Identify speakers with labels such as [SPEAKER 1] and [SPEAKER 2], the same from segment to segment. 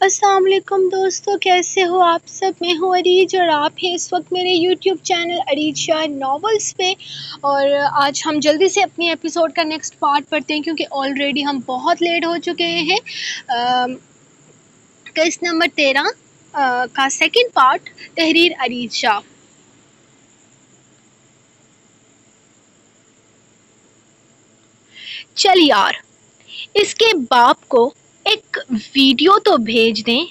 [SPEAKER 1] السلام علیکم دوستو، کیسے ہو آپ سب؟ میں ہوں عریج اور آپ ہیں اس وقت میرے یوٹیوب چینل عریج شاہ ناولز پہ۔ اور آج ہم جلدی سے اپنی ایپیسوڈ کا نیکسٹ پارٹ پڑھتے ہیں کیونکہ آلریڈی ہم بہت لیٹ ہو چکے ہیں۔ قسط نمبر 13 کا سیکنڈ پارٹ، تحریر عریج شاہ۔ چل یار، اس کے باپ کو ایک ویڈیو تو بھیج دیں۔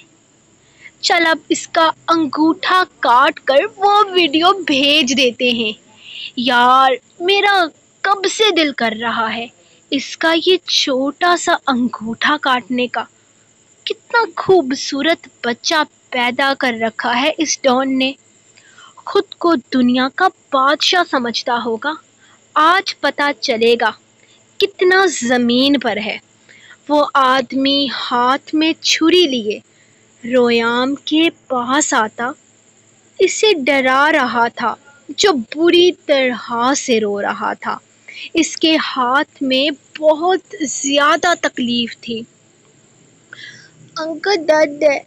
[SPEAKER 1] چل اب اس کا انگوٹھا کاٹ کر وہ ویڈیو بھیج دیتے ہیں۔ یار میرا کب سے دل کر رہا ہے اس کا یہ چھوٹا سا انگوٹھا کاٹنے کا۔ کتنا خوبصورت بچہ پیدا کر رکھا ہے اس ڈان نے۔ خود کو دنیا کا بادشاہ سمجھتا ہوگا۔ آج پتہ چلے گا کتنا زمین پر ہے۔ وہ آدمی ہاتھ میں چھری لیے رویام کے پاس آتا، اسے ڈرا رہا تھا جو بری طرح سے رو رہا تھا۔ اس کے ہاتھ میں بہت زیادہ تکلیف تھی۔ انکل درد ہے،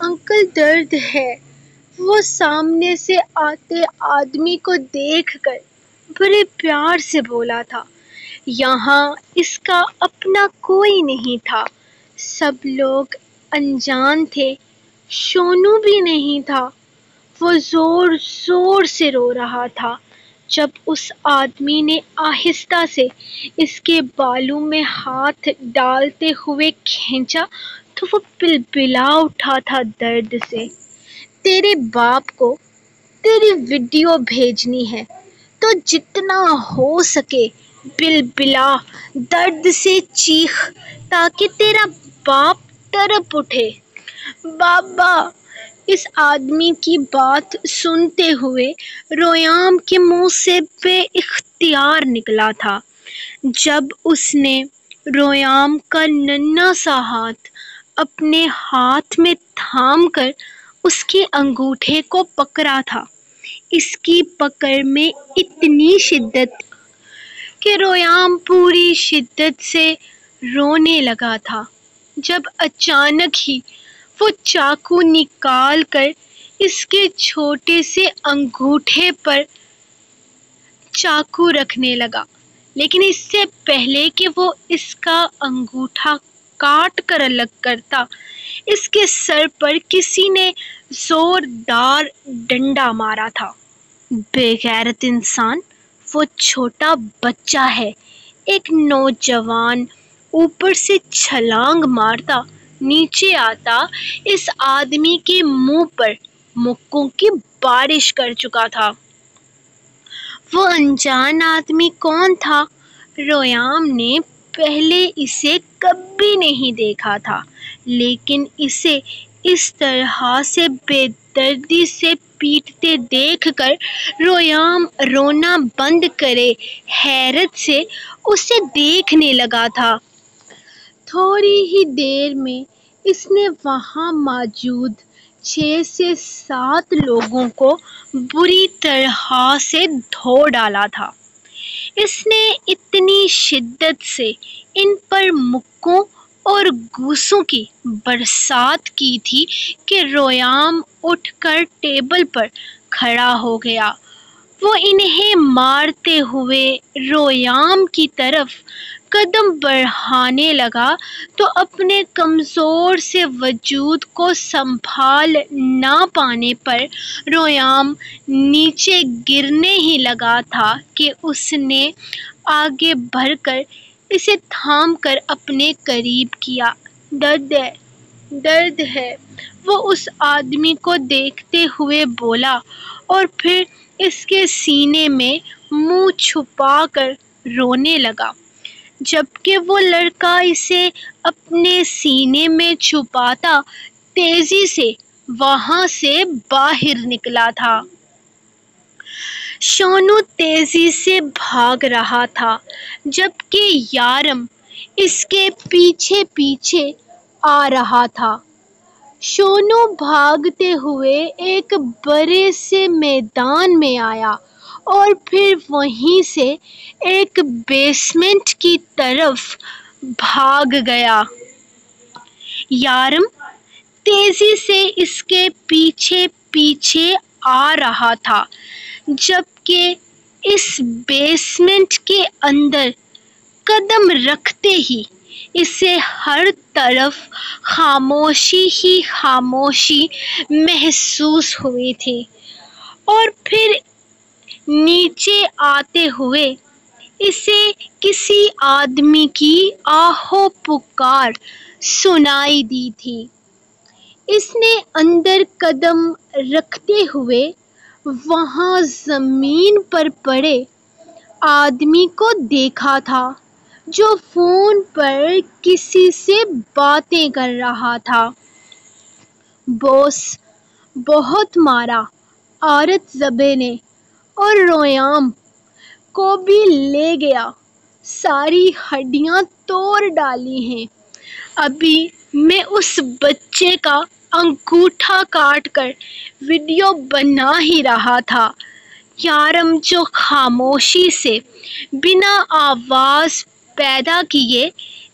[SPEAKER 1] انکل درد ہے۔ وہ سامنے سے آتے آدمی کو دیکھ کر بڑے پیار سے بولا تھا۔ یہاں اس کا اپنا کوئی نہیں تھا، سب لوگ انجان تھے، شونو بھی نہیں تھا۔ وہ زور زور سے رو رہا تھا۔ جب اس آدمی نے آہستہ سے اس کے بالوں میں ہاتھ ڈالتے ہوئے کھینچا تو وہ بلبلا اٹھا تھا درد سے۔ تیرے باپ کو تیری ویڈیو بھیجنی ہے تو جتنا ہو سکے بلبلا، درد سے چیخ تاکہ تیرا باپ تڑپ اٹھے۔ بابا، اس آدمی کی بات سنتے ہوئے رویام کے منہ سے بے اختیار نکلا تھا۔ جب اس نے رویام کا ننھا سا ہاتھ اپنے ہاتھ میں تھام کر اس کے انگوٹھے کو پکڑا تھا، اس کی پکڑ میں اتنی شدت کہ رویام پوری شدت سے رونے لگا تھا۔ جب اچانک ہی وہ چاقو نکال کر اس کے چھوٹے سے انگوٹھے پر چاقو رکھنے لگا، لیکن اس سے پہلے کہ وہ اس کا انگوٹھا کاٹ کر الگ کرتا، اس کے سر پر کسی نے زوردار ڈنڈا مارا تھا۔ بے غیرت انسان، وہ چھوٹا بچہ ہے۔ ایک نوجوان اوپر سے چھلانگ مارتا نیچے آتا اس آدمی کے منہ پر مکوں کی بارش کر چکا تھا۔ وہ انجان آدمی کون تھا؟ رویام نے پہلے اسے کبھی نہیں دیکھا تھا، لیکن اسے اس طرح سے بے دردی سے پیٹتے دیکھ کر رویام رونا بند کرے حیرت سے اسے دیکھنے لگا تھا۔ تھوڑی ہی دیر میں اس نے وہاں موجود 6 سے 7 لوگوں کو بری طرح سے دھو ڈالا تھا۔ اس نے اتنی شدت سے ان پر مکوں اور گوسوں کی برسات کی تھی کہ رویام اٹھ کر ٹیبل پر کھڑا ہو گیا۔ وہ انہیں مارتے ہوئے رویام کی طرف قدم بڑھانے لگا تو اپنے کمزور سے وجود کو سنبھال نہ پانے پر رویام نیچے گرنے ہی لگا تھا کہ اس نے آگے بڑھ کر اسے تھام کر اپنے قریب کیا۔ درد ہے، درد ہے، وہ اس آدمی کو دیکھتے ہوئے بولا اور پھر اس کے سینے میں منہ چھپا کر رونے لگا۔ جبکہ وہ لڑکا اسے اپنے سینے میں چھپاتا تیزی سے وہاں سے باہر نکلا تھا۔ شونو تیزی سے بھاگ رہا تھا جبکہ یارم اس کے پیچھے پیچھے آ رہا تھا۔ شونو بھاگتے ہوئے ایک بڑے سے میدان میں آیا اور پھر وہیں سے ایک بیسمنٹ کی طرف بھاگ گیا۔ یارم، تیزی سے اس کے پیچھے پیچھے آ رہا تھا، جبکہ اس بیسمنٹ کے اندر قدم رکھتے ہی اسے ہر طرف خاموشی ہی خاموشی محسوس ہوئی تھی، اور پھر نیچے آتے ہوئے اسے کسی آدمی کی آہو پکار سنائی دی تھی۔ اس نے اندر قدم رکھتے ہوئے وہاں زمین پر پڑے آدمی کو دیکھا تھا جو فون پر کسی سے باتیں کر رہا تھا۔ باس بہت مارا، عورت زبے نے، اور رویام کو بھی لے گیا، ساری ہڈیاں توڑ ڈالی ہیں۔ ابھی میں اس بچے کا انگوٹھا کاٹ کر ویڈیو بنا ہی رہا تھا۔ یارم جو خاموشی سے بنا آواز پیدا کیے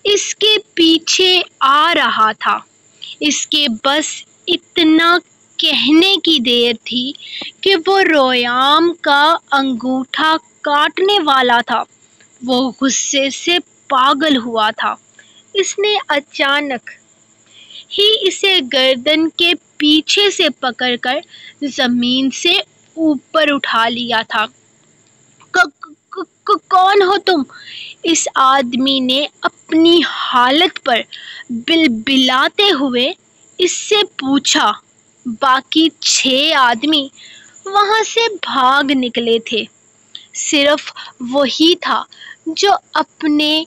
[SPEAKER 1] اس کے پیچھے آ رہا تھا، اس کے بس اتنا کہنے کی دیر تھی کہ وہ رویام کا انگوٹھا کاٹنے والا تھا۔ وہ غصے سے پاگل ہوا تھا۔ اس نے اچانک ہی اسے گردن کے پیچھے سے پکڑ کر زمین سے اوپر اٹھا لیا تھا۔ کون ہو تم؟ اس آدمی نے اپنی حالت پر بلبلاتے ہوئے اس سے پوچھا۔ باقی 6 آدمی وہاں سے بھاگ نکلے تھے، صرف وہی تھا جو اپنے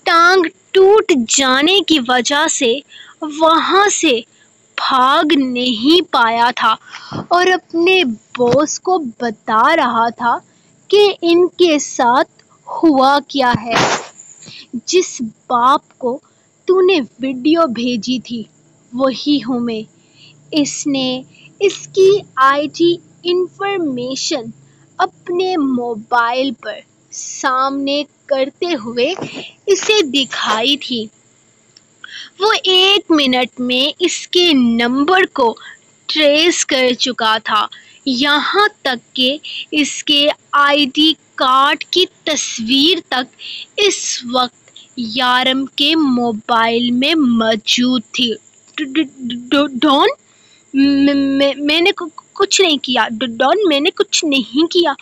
[SPEAKER 1] ٹانگ ٹوٹ جانے کی وجہ سے وہاں سے بھاگ نہیں پایا تھا اور اپنے باس کو بتا رہا تھا کہ ان کے ساتھ ہوا کیا ہے۔ جس باپ کو تو نے ویڈیو بھیجی تھی وہی ہوں میں۔ اس نے اس کی IT انفارمیشن اپنے موبائل پر سامنے کرتے ہوئے اسے دکھائی تھی۔ وہ 1 منٹ میں اس کے نمبر کو ٹریس کر چکا تھا، یہاں تک کہ اس کے ID کارڈ کی تصویر تک اس وقت یارم کے موبائل میں موجود تھی۔ ڈان، میں نے کچھ نہیں کیا، ڈان میں نے کچھ نہیں کیا۔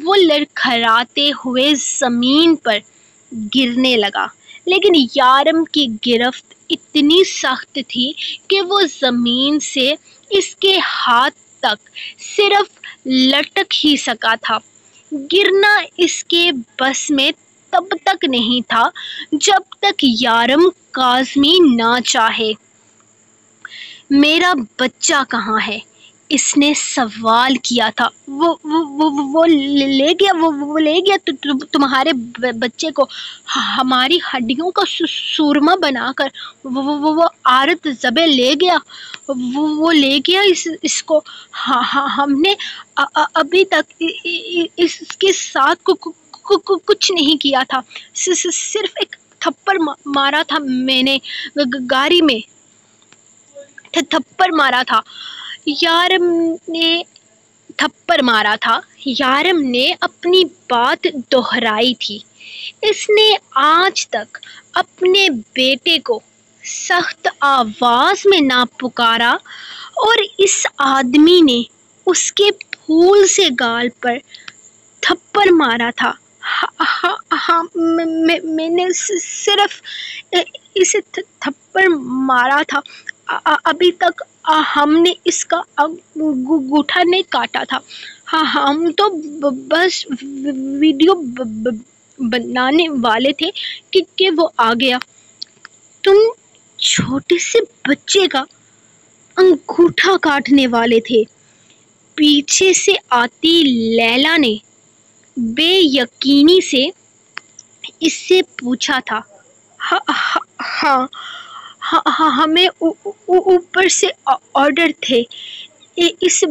[SPEAKER 1] وہ لڑکھڑاتے ہوئے زمین پر گرنے لگا، لیکن یارم کی گرفت اتنی سخت تھی کہ وہ زمین سے اس کے ہاتھ تک صرف لٹک ہی سکا تھا۔ گرنا اس کے بس میں تب تک نہیں تھا جب تک یارم کاظمی نہ چاہے۔ میرا بچہ کہاں ہے؟ اس نے سوال کیا تھا۔ وہ لے گیا تمہارے بچے کو ہماری ہڈیوں کا سورما بنا کر۔ وہ عورت زبے لے گیا، وہ لے گیا اس کو۔ ہم نے ابھی تک اس کے ساتھ کچھ نہیں کیا تھا، صرف ایک تھپڑ مارا تھا میں نے، گاڑی میں تھپڑ مارا تھا۔ یارم نے اپنی بات دہرائی تھی۔ اس نے آج تک اپنے بیٹے کو سخت آواز میں نہ پکارا، اور اس آدمی نے اس کے پھول سے گال پر تھپڑ مارا تھا۔ ہاں، میں نے صرف اسے تھپڑ مارا تھا، ابھی تک ہم نے اس کا انگوٹھا نہیں کاٹا تھا۔ ہم تو بس ویڈیو بنانے والے تھے کہ وہ آ گیا۔ تم چھوٹے سے بچے کا انگوٹھا کاٹنے والے تھے؟ پیچھے سے آتی لیلا نے بے یقینی سے اس سے پوچھا تھا۔ ہاں، ہمیں اوپر سے آرڈر تھے اس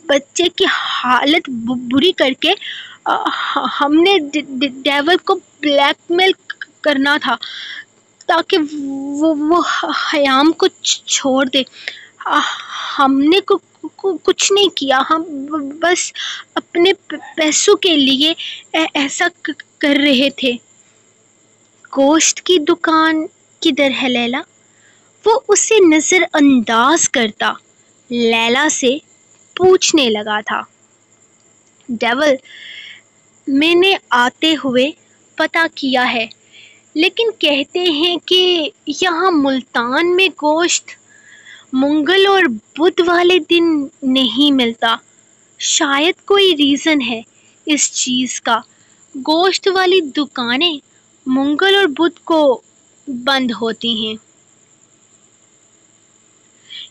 [SPEAKER 1] بچے کی حالت بری کر کے۔ ہم نے ڈیول کو بلیک میل کرنا تھا تاکہ وہ خیام کو چھوڑ دے۔ ہم نے کچھ نہیں کیا، ہم بس اپنے پیسوں کے لیے ایسا کر رہے تھے۔ گوشت کی دکان کدھر ہے لیلا؟ وہ اسے نظر انداز کرتا لیلا سے پوچھنے لگا تھا۔ ڈیول، میں نے آتے ہوئے پتہ کیا ہے، لیکن کہتے ہیں کہ یہاں ملتان میں گوشت منگل اور بدھ والے دن نہیں ملتا۔ شاید کوئی ریزن ہے اس چیز کا۔ گوشت والی دکانیں منگل اور بدھ کو بند ہوتی ہیں،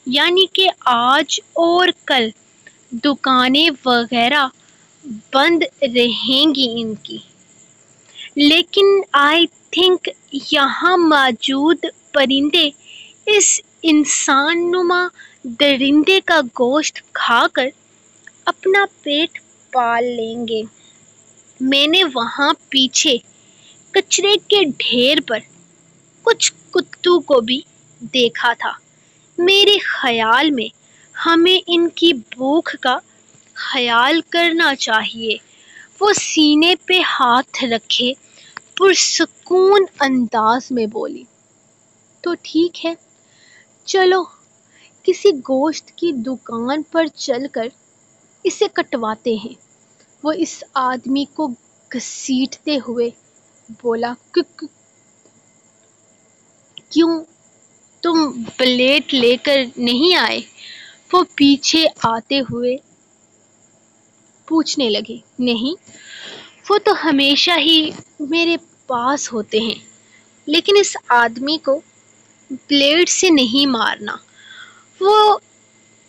[SPEAKER 1] یعنی کہ آج اور کل دکانیں وغیرہ بند رہیں گی ان کی۔ لیکن آئی تھنک یہاں موجود پرندے اس انسان نما درندے کا گوشت کھا کر اپنا پیٹ پال لیں گے۔ میں نے وہاں پیچھے کچرے کے ڈھیر پر کچھ کتوں کو بھی دیکھا تھا۔ میرے خیال میں ہمیں ان کی بھوک کا خیال کرنا چاہیے۔ وہ سینے پہ ہاتھ رکھے پرسکون انداز میں بولی۔ تو ٹھیک ہے، چلو کسی گوشت کی دکان پر چل کر اسے کٹواتے ہیں۔ وہ اس آدمی کو گھسیٹتے ہوئے بولا۔ کیوں، تم بلیڈ لے کر نہیں آئے؟ وہ پیچھے آتے ہوئے پوچھنے لگی۔ نہیں، وہ تو ہمیشہ ہی میرے پاس ہوتے ہیں، لیکن اس آدمی کو بلیڈ سے نہیں مارنا۔ وہ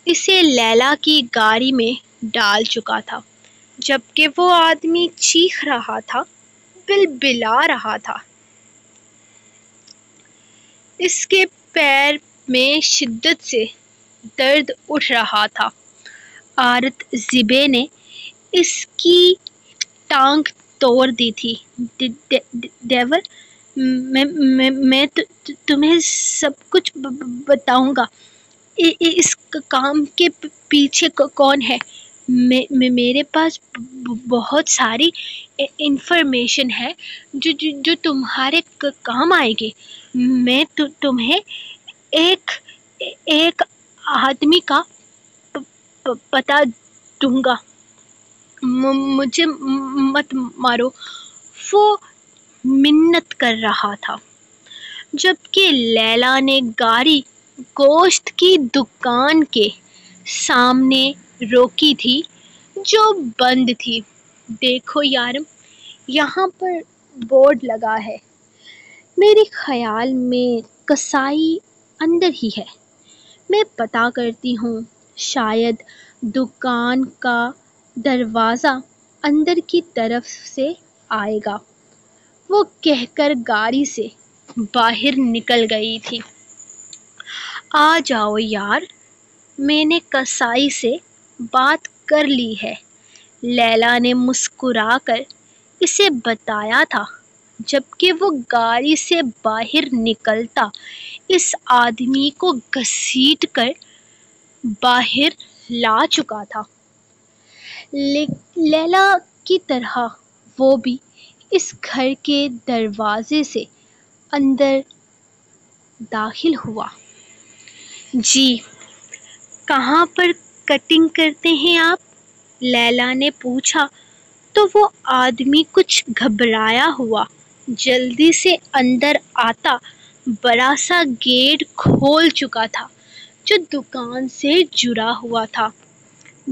[SPEAKER 1] اسے لیلا کی گاڑی میں ڈال چکا تھا، جبکہ وہ آدمی چیخ رہا تھا، بلبلا رہا تھا۔ اس کے پیر میں شدت سے درد اٹھ رہا تھا۔ عورت زبے نے اس کی ٹانگ توڑ دی تھی۔ ڈیول، میں تمہیں سب کچھ بتاؤں گا۔ اس کام کے پیچھے کون ہے؟ میرے پاس بہت ساری انفارمیشن ہے جو تمہارے کام آئے گی۔ میں تمہیں ایک آدمی کا پتہ دوں گا۔ مجھے مت مارو، وہ منت کر رہا تھا، جبکہ لیلا نے گاڑی گوشت کی دکان کے سامنے روکی تھی جو بند تھی۔ دیکھو یارم، یہاں پر بورڈ لگا ہے۔ میرے خیال میں کسائی اندر ہی ہے۔ میں پتہ کرتی ہوں، شاید دکان کا دروازہ اندر کی طرف سے آئے گا۔ وہ کہہ کر گاڑی سے باہر نکل گئی تھی۔ آ جاؤ یار، میں نے کسائی سے بات کر لی ہے، لیلا نے مسکرا کر اسے بتایا تھا، جبکہ وہ گاڑی سے باہر نکلتا اس آدمی کو گھسیٹ کر باہر لا چکا تھا۔ لیلا کی طرح وہ بھی اس گھر کے دروازے سے اندر داخل ہوا۔ جی، کہاں پر کٹنگ کرتے ہیں آپ؟ لیلا نے پوچھا تو وہ آدمی کچھ گھبرایا ہوا جلدی سے اندر آتا بڑا سا گیٹ کھول چکا تھا جو دکان سے جڑا ہوا تھا۔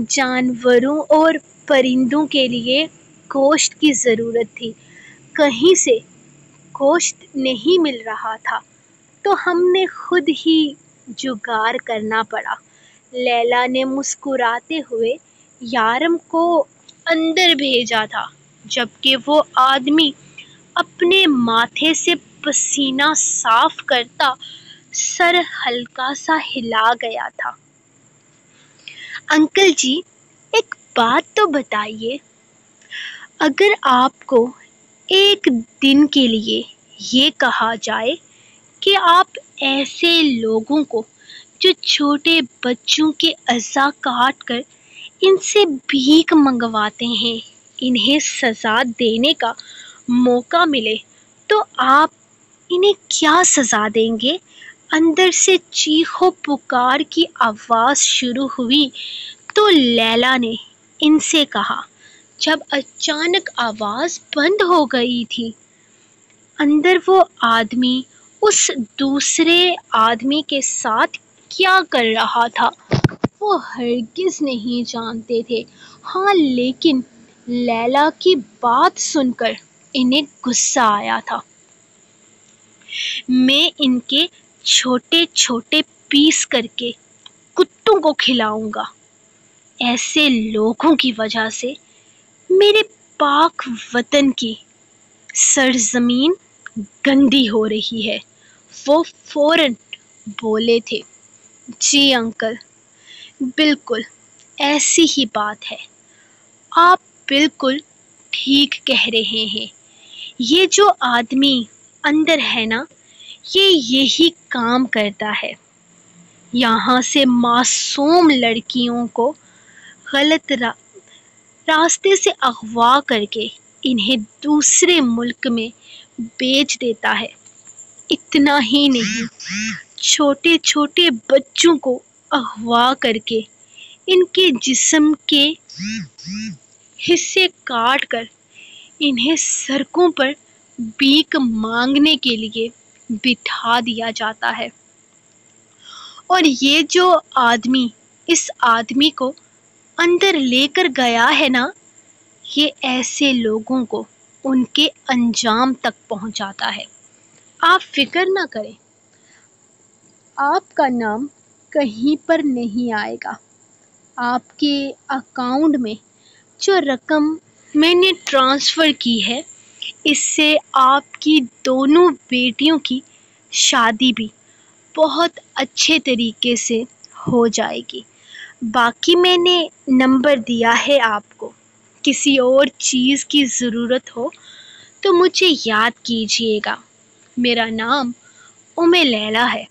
[SPEAKER 1] جانوروں اور پرندوں کے لیے گوشت کی ضرورت تھی، کہیں سے گوشت نہیں مل رہا تھا، تو ہم نے خود ہی جگاڑ کرنا پڑا۔ لیلا نے مسکراتے ہوئے یارم کو اندر بھیجا تھا، جبکہ وہ آدمی اپنے ماتھے سے پسینہ صاف کرتا سر ہلکا سا ہلا گیا تھا۔ انکل جی، ایک بات تو بتائیے، اگر آپ کو ایک دن کے لیے یہ کہا جائے کہ آپ ایسے لوگوں کو جو چھوٹے بچوں کے اعضاء کاٹ کر ان سے بھیک منگواتے ہیں، انہیں سزا دینے کا موقع ملے تو آپ انہیں کیا سزا دیں گے؟ اندر سے چیخ و پکار کی آواز شروع ہوئی تو لیلا نے ان سے کہا، جب اچانک آواز بند ہو گئی تھی، اندر وہ آدمی اس دوسرے آدمی کے ساتھ کیا کر رہا تھا وہ ہرگز نہیں جانتے تھے۔ ہاں، لیکن لیلا کی بات سن کر انہیں غصہ آیا تھا۔ میں ان کے چھوٹے چھوٹے پیس کر کے کتوں کو کھلاؤں گا۔ ایسے لوگوں کی وجہ سے میرے پاک وطن کی سرزمین گندی ہو رہی ہے۔ وہ فوراً بولے تھے، جی انکل، بالکل ایسی ہی بات ہے، آپ بالکل ٹھیک کہہ رہے ہیں۔ یہ جو آدمی اندر ہے نا، یہ یہی کام کرتا ہے، یہاں سے معصوم لڑکیوں کو غلط راستے سے اغوا کر کے انہیں دوسرے ملک میں بیچ دیتا ہے۔ اتنا ہی نہیں، چھوٹے چھوٹے بچوں کو اغوا کر کے ان کے جسم کے حصے کاٹ کر انہیں سڑکوں پر بھیک مانگنے کے لیے بٹھا دیا جاتا ہے۔ اور یہ جو آدمی اس آدمی کو اندر لے کر گیا ہے نا، یہ ایسے لوگوں کو ان کے انجام تک پہنچاتا ہے۔ آپ فکر نہ کریں، آپ کا نام کہیں پر نہیں آئے گا۔ آپ کے اکاؤنٹ میں جو رقم میں نے ٹرانسفر کی ہے، اس سے آپ کی دونوں بیٹیوں کی شادی بھی بہت اچھے طریقے سے ہو جائے گی۔ باقی میں نے نمبر دیا ہے آپ کو، کسی اور چیز کی ضرورت ہو تو مجھے یاد کیجیے گا۔ میرا نام لیلا ہے۔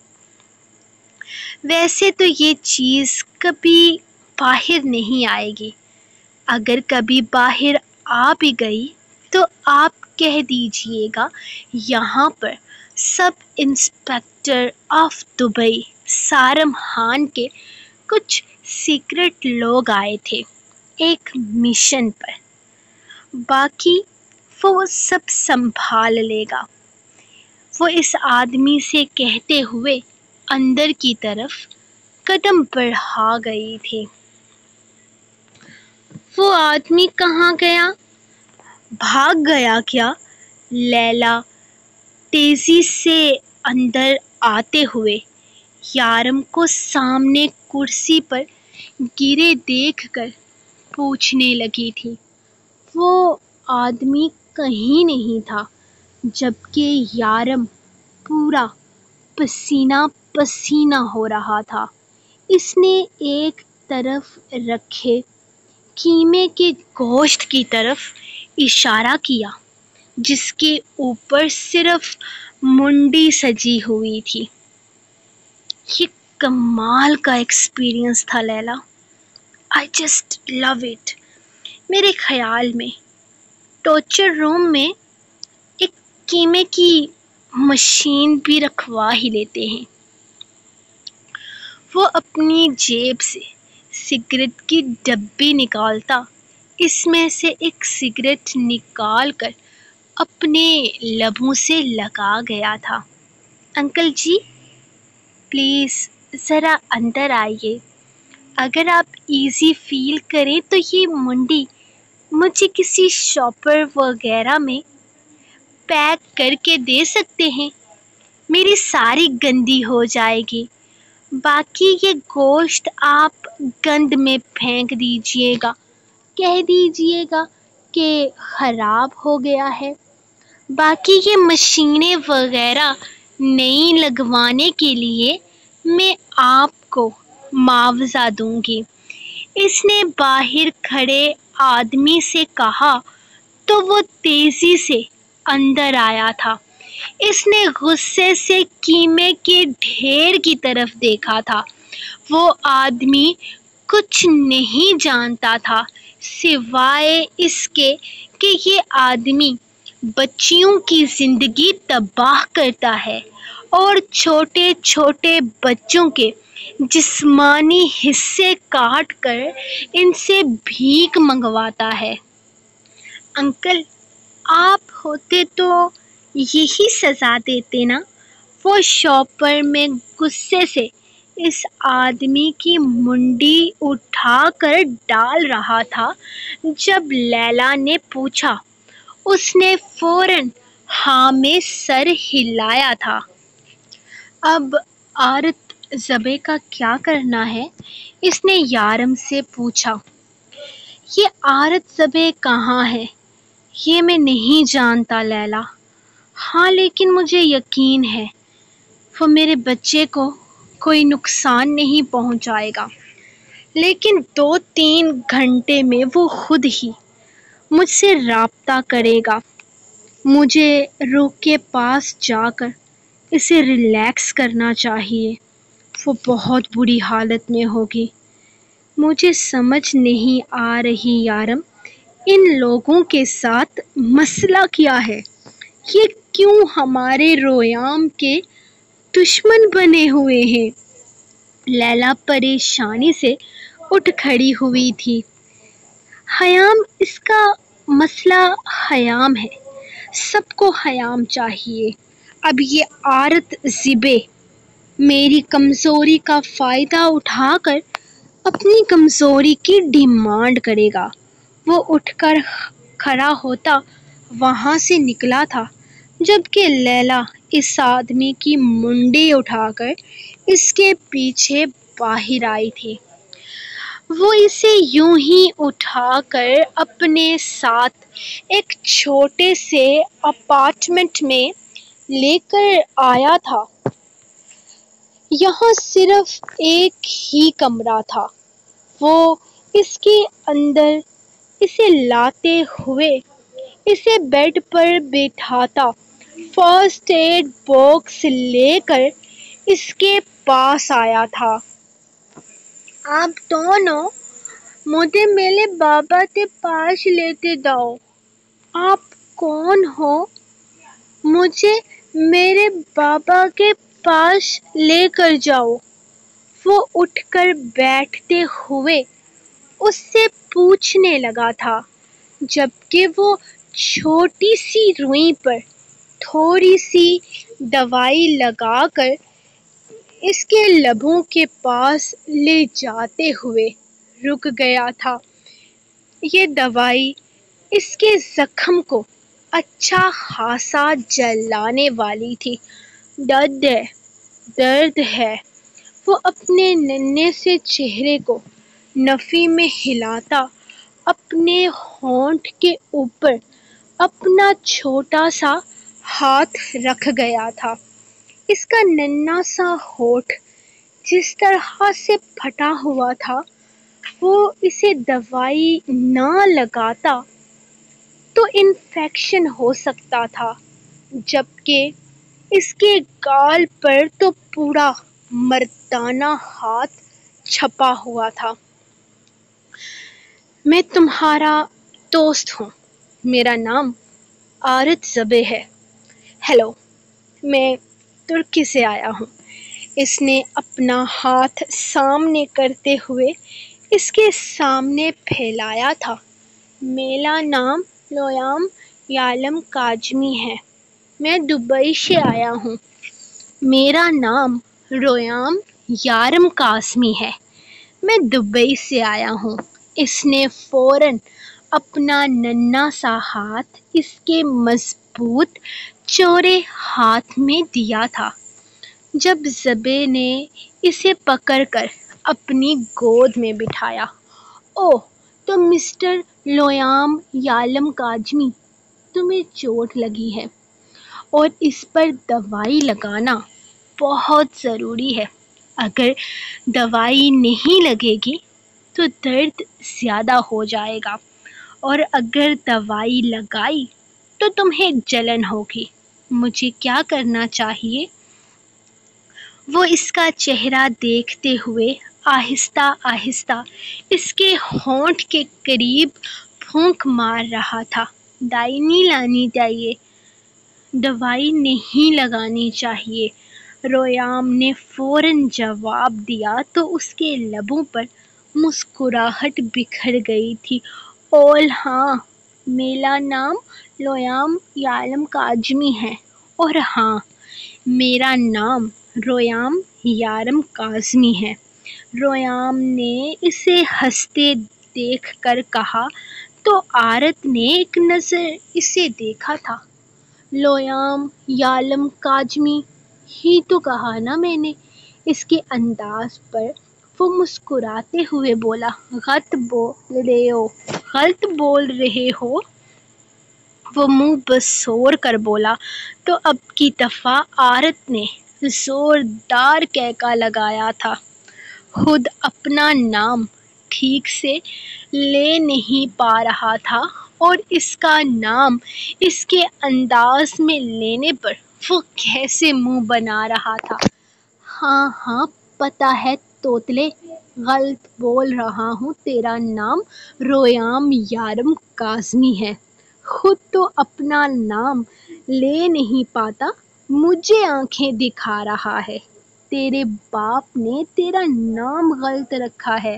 [SPEAKER 1] ویسے تو یہ چیز کبھی باہر نہیں آئے گی، اگر کبھی باہر آ بھی گئی تو آپ کہہ دیجیے گا، یہاں پر سب انسپکٹر آف دبئی سارم خان کے کچھ سیکرٹ لوگ آئے تھے ایک مشن پر، باقی وہ سب سنبھال لے گا۔ وہ اس آدمی سے کہتے ہوئے اندر کی طرف قدم بڑھا گئی تھی۔ وہ آدمی کہاں گیا؟ بھاگ گیا کیا؟ لیلا تیزی سے اندر آتے ہوئے یارم کو سامنے کرسی پر گرے دیکھ کر پوچھنے لگی تھی۔ وہ آدمی کہیں نہیں تھا، جبکہ یارم پورا پسینہ پسینہ ہو رہا تھا۔ اس نے ایک طرف رکھے قیمے کے گوشت کی طرف اشارہ کیا، جس کے اوپر صرف منڈی سجی ہوئی تھی۔ یہ کمال کا ایکسپیرئنس تھا لیلا، I just love it۔ میرے خیال میں ٹارچر روم میں ایک قیمے کی مشین بھی رکھوا ہی لیتے ہیں۔ وہ اپنی جیب سے سگریٹ کی ڈبی نکالتا، اس میں سے ایک سگریٹ نکال کر اپنے لبوں سے لگا گیا تھا۔ انکل جی، پلیز ذرا اندر آئیے، اگر آپ ایزی فیل کریں تو یہ منڈی مجھے کسی شاپر وغیرہ میں پیک کر کے دے سکتے ہیں؟ میری ساری گندی ہو جائے گی، باقی یہ گوشت آپ گند میں پھینک دیجیے گا، کہہ دیجیے گا کہ خراب ہو گیا ہے۔ باقی یہ مشینیں وغیرہ نئی لگوانے کے لیے میں آپ کو معاوضہ دوں گی۔ اس نے باہر کھڑے آدمی سے کہا تو وہ تیزی سے اندر آیا تھا۔ اس نے غصے سے قیمے کے ڈھیر کی طرف دیکھا تھا۔ وہ آدمی کچھ نہیں جانتا تھا سوائے اس کے کہ یہ آدمی بچیوں کی زندگی تباہ کرتا ہے اور چھوٹے چھوٹے بچوں کے جسمانی حصے کاٹ کر ان سے بھیک منگواتا ہے۔ انکل، آپ ہوتے تو یہی سزا دیتے نا؟ وہ شاپر میں غصے سے اس آدمی کی منڈی اٹھا کر ڈال رہا تھا جب لیلا نے پوچھا۔ اس نے فوراً ہاں میں سر ہلایا تھا۔ اب عارت زبے کا کیا کرنا ہے؟ اس نے یارم سے پوچھا۔ یہ عارت زبے کہاں ہے؟ یہ میں نہیں جانتا لیلا۔ ہاں لیکن مجھے یقین ہے وہ میرے بچے کو کوئی نقصان نہیں پہنچائے گا، لیکن 2-3 گھنٹے میں وہ خود ہی مجھ سے رابطہ کرے گا۔ مجھے روک کے پاس جا کر اسے ریلیکس کرنا چاہیے۔ وہ بہت بری حالت میں ہوگی۔ مجھے سمجھ نہیں آ رہی یارم، ان لوگوں کے ساتھ مسئلہ کیا ہے؟ یہ کیوں ہمارے رویام کے دشمن بنے ہوئے ہیں؟ لیلا پریشانی سے اٹھ کھڑی ہوئی تھی۔ حیام، اس کا مسئلہ حیام ہے۔ سب کو حیام چاہیے۔ اب یہ عارت زبے میری کمزوری کا فائدہ اٹھا کر اپنی کمزوری کی ڈیمانڈ کرے گا۔ وہ اٹھ کر کھڑا ہوتا وہاں سے نکلا تھا جبکہ لیلا اس آدمی کی منڈی اٹھا کر اس کے پیچھے باہر آئی تھی۔ وہ اسے یوں ہی اٹھا کر اپنے ساتھ ایک چھوٹے سے اپارٹمنٹ میں لے کر آیا تھا۔ یہاں صرف ایک ہی کمرہ تھا۔ وہ اس کے اندر اسے لاتے ہوئے اسے بیڈ پر بٹھاتا، فرسٹ ایڈ باکس لے کر اس کے پاس آیا تھا۔ آپ دونوں مجھے میرے بابا کے پاس لیتے جاؤ۔ آپ کون ہو؟ مجھے میرے بابا کے پاس لے کر جاؤ۔ وہ اٹھ کر بیٹھتے ہوئے اس سے پوچھنے لگا تھا جبکہ وہ چھوٹی سی روئی پر تھوڑی سی دوائی لگا کر اس کے لبوں کے پاس لے جاتے ہوئے رک گیا تھا۔ یہ دوائی اس کے زخم کو اچھا خاصا جلانے والی تھی۔ درد ہے۔ وہ اپنے ننھے سے چہرے کو نفی میں ہلاتا اپنے ہونٹ کے اوپر اپنا چھوٹا سا ہاتھ رکھ گیا تھا۔ اس کا ننھا سا ہونٹ جس طرح سے پھٹا ہوا تھا، وہ اسے دوائی نہ لگاتا تو انفیکشن ہو سکتا تھا، جبکہ اس کے گال پر تو پورا مردانہ ہاتھ چھپا ہوا تھا۔ میں تمہارا دوست ہوں۔ میرا نام عارت زبے ہے۔ ہیلو، میں ترکی سے آیا ہوں۔ اس نے اپنا ہاتھ سامنے کرتے ہوئے اس کے سامنے پھیلایا تھا۔ میرا نام لویام یالم کاظمی ہے۔ میں دبئی سے آیا ہوں۔ میرا نام رویام یارم کاظمی ہے۔ میں دبئی سے آیا ہوں۔ اس نے فوراً اپنا ننھا سا ہاتھ اس کے مضبوط چوڑے ہاتھ میں دیا تھا۔ جب زبے نے اسے پکڑ کر اپنی گود میں بٹھایا۔ اوہ، تم مسٹر لویام یالم کاظمی، تمہیں چوٹ لگی ہے اور اس پر دوائی لگانا بہت ضروری ہے۔ اگر دوائی نہیں لگے گی تو درد زیادہ ہو جائے گا، اور اگر دوائی لگائی تو تمہیں جلن ہوگی۔ مجھے کیا کرنا چاہیے؟ وہ اس کا چہرہ دیکھتے ہوئے آہستہ آہستہ اس کے ہونٹ کے قریب پھونک مار رہا تھا۔ دوائی نہیں لانی چاہیے، دوائی نہیں لگانی چاہیے، ریام نے فوراً جواب دیا تو اس کے لبوں پر مسکراہٹ بکھر گئی تھی۔ اول ہاں، میرا نام ریام یارم کاظمی ہے، اور ہاں، میرا نام ریام یارم کاظمی ہے، ریام نے اسے ہنستے دیکھ کر کہا۔ تو عورت نے ایک نظر اسے دیکھا تھا۔ ریام یارم کاظمی ہی تو کہا نا میں نے، اس کے انداز پر وہ مسکراتے ہوئے بولا۔ غلط بول رہے ہو، وہ منہ بسور کر بولا۔ تو اب کی دفعہ عورت نے زوردار کہکا لگایا تھا۔ خود اپنا نام ٹھیک سے لے نہیں پا رہا تھا اور اس کا نام اس کے انداز میں لینے پر وہ کیسے منہ بنا رہا تھا۔ ہاں ہاں پتہ ہے توتلے، غلط بول رہا ہوں، تیرا نام ریام یارم کاظمی ہے۔ خود تو اپنا نام لے نہیں پاتا، مجھے آنکھیں دکھا رہا ہے۔ تیرے باپ نے تیرا نام غلط رکھا ہے۔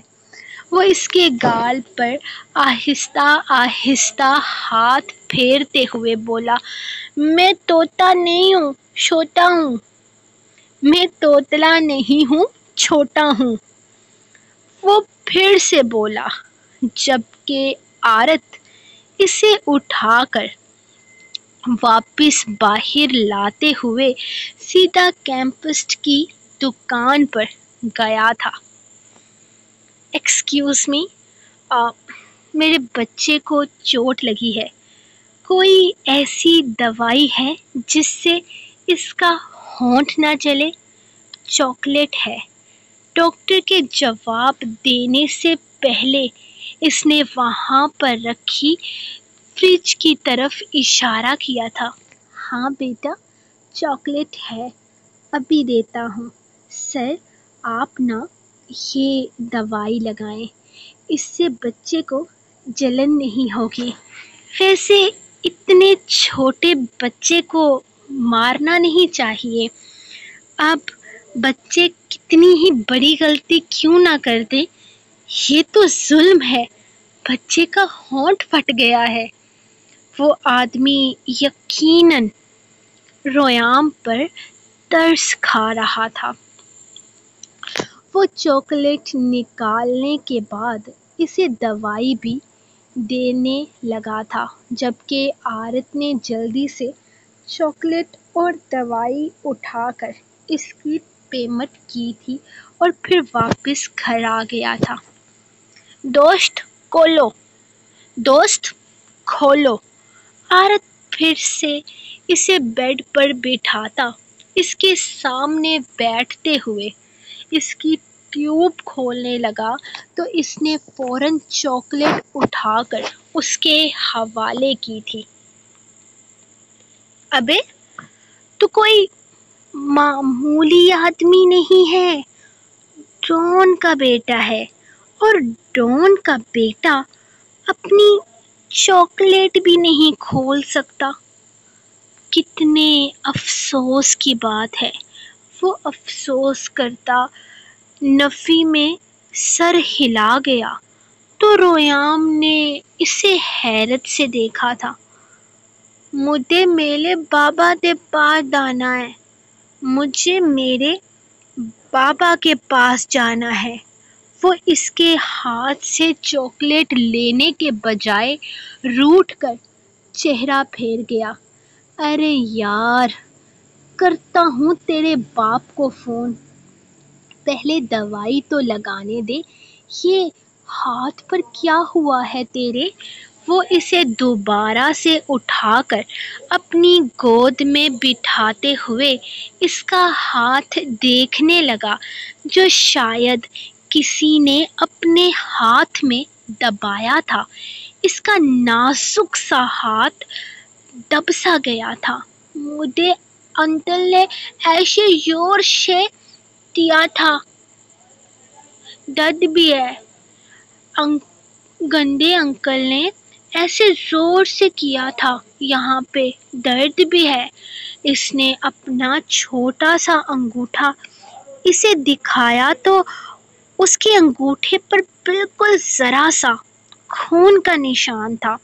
[SPEAKER 1] وہ اس کے گال پر آہستہ آہستہ ہاتھ پھیرتے ہوئے بولا۔ میں طوطا نہیں ہوں، چھوٹا ہوں۔ میں توتلا نہیں ہوں، چھوٹا ہوں، وہ پھر سے بولا، جبکہ عورت اسے اٹھا کر واپس باہر لاتے ہوئے سیدھا کیمسٹ کی دکان پر گیا تھا۔ ایکسکیوز می، میرے بچے کو چوٹ لگی ہے، کوئی ایسی دوائی ہے جس سے اس کا ہونٹ نہ جلے؟ چاکلیٹ ہے۔ ڈاکٹر کے جواب دینے سے پہلے اس نے وہاں پر رکھی فریج کی طرف اشارہ کیا تھا۔ ہاں بیٹا، چاکلیٹ ہے، ابھی دیتا ہوں۔ سر، آپ نا یہ دوائی لگائیں، اس سے بچے کو جلن نہیں ہوگی۔ ویسے اتنے چھوٹے بچے کو مارنا نہیں چاہیے۔ اب بچے کتنی ہی بڑی غلطی کیوں نہ کر دیں، یہ تو ظلم ہے۔ بچے کا ہونٹ پھٹ گیا ہے۔ وہ آدمی یقیناً ریام پر ترس کھا رہا تھا۔ وہ چاکلیٹ نکالنے کے بعد اسے دوائی بھی دینے لگا تھا، جبکہ عورت نے جلدی سے چاکلیٹ اور دوائی اٹھا کر اس کی پیمنٹ کی تھی اور پھر واپس گھر آ گیا تھا۔ دوست کھولو، عورت پھر سے اسے بیڈ پر بٹھاتا اس کے سامنے بیٹھتے ہوئے اس کی ٹیوب کھولنے لگا تو اس نے فوراً چاکلیٹ اٹھا کر اس کے حوالے کی تھی۔ ابے تو کوئی معمولی آدمی نہیں ہے، ڈان کا بیٹا ہے، اور ڈان کا بیٹا اپنی چاکلیٹ بھی نہیں کھول سکتا۔ کتنے افسوس کی بات ہے۔ وہ افسوس کرتا نفی میں سر ہلا گیا تو ریام نے اسے حیرت سے دیکھا تھا۔ مجھے میرے بابا کے پاس جانا ہے، مجھے میرے بابا کے پاس جانا ہے۔ وہ اس کے ہاتھ سے چاکلیٹ لینے کے بجائے روٹھ کر چہرہ پھیر گیا۔ ارے یار، کرتا ہوں تیرے باپ کو فون، پہلے دوائی تو لگانے دے۔ یہ ہاتھ پر کیا ہوا ہے تیرے؟ وہ اسے دوبارہ سے اٹھا کر اپنی گود میں بٹھاتے ہوئے اس کا ہاتھ دیکھنے لگا جو شاید کسی نے اپنے ہاتھ میں دبایا تھا۔ اس کا نازک سا ہاتھ دب سا گیا تھا۔ مجھے انکل نے ایسے زور سے دیا تھا، درد بھی ہے۔ گندے انکل نے ایسے زور سے کیا تھا، یہاں پہ درد بھی ہے۔ اس نے اپنا چھوٹا سا انگوٹھا اسے دکھایا تو اس کے انگوٹھے پر بالکل ذرا سا خون کا نشان تھا۔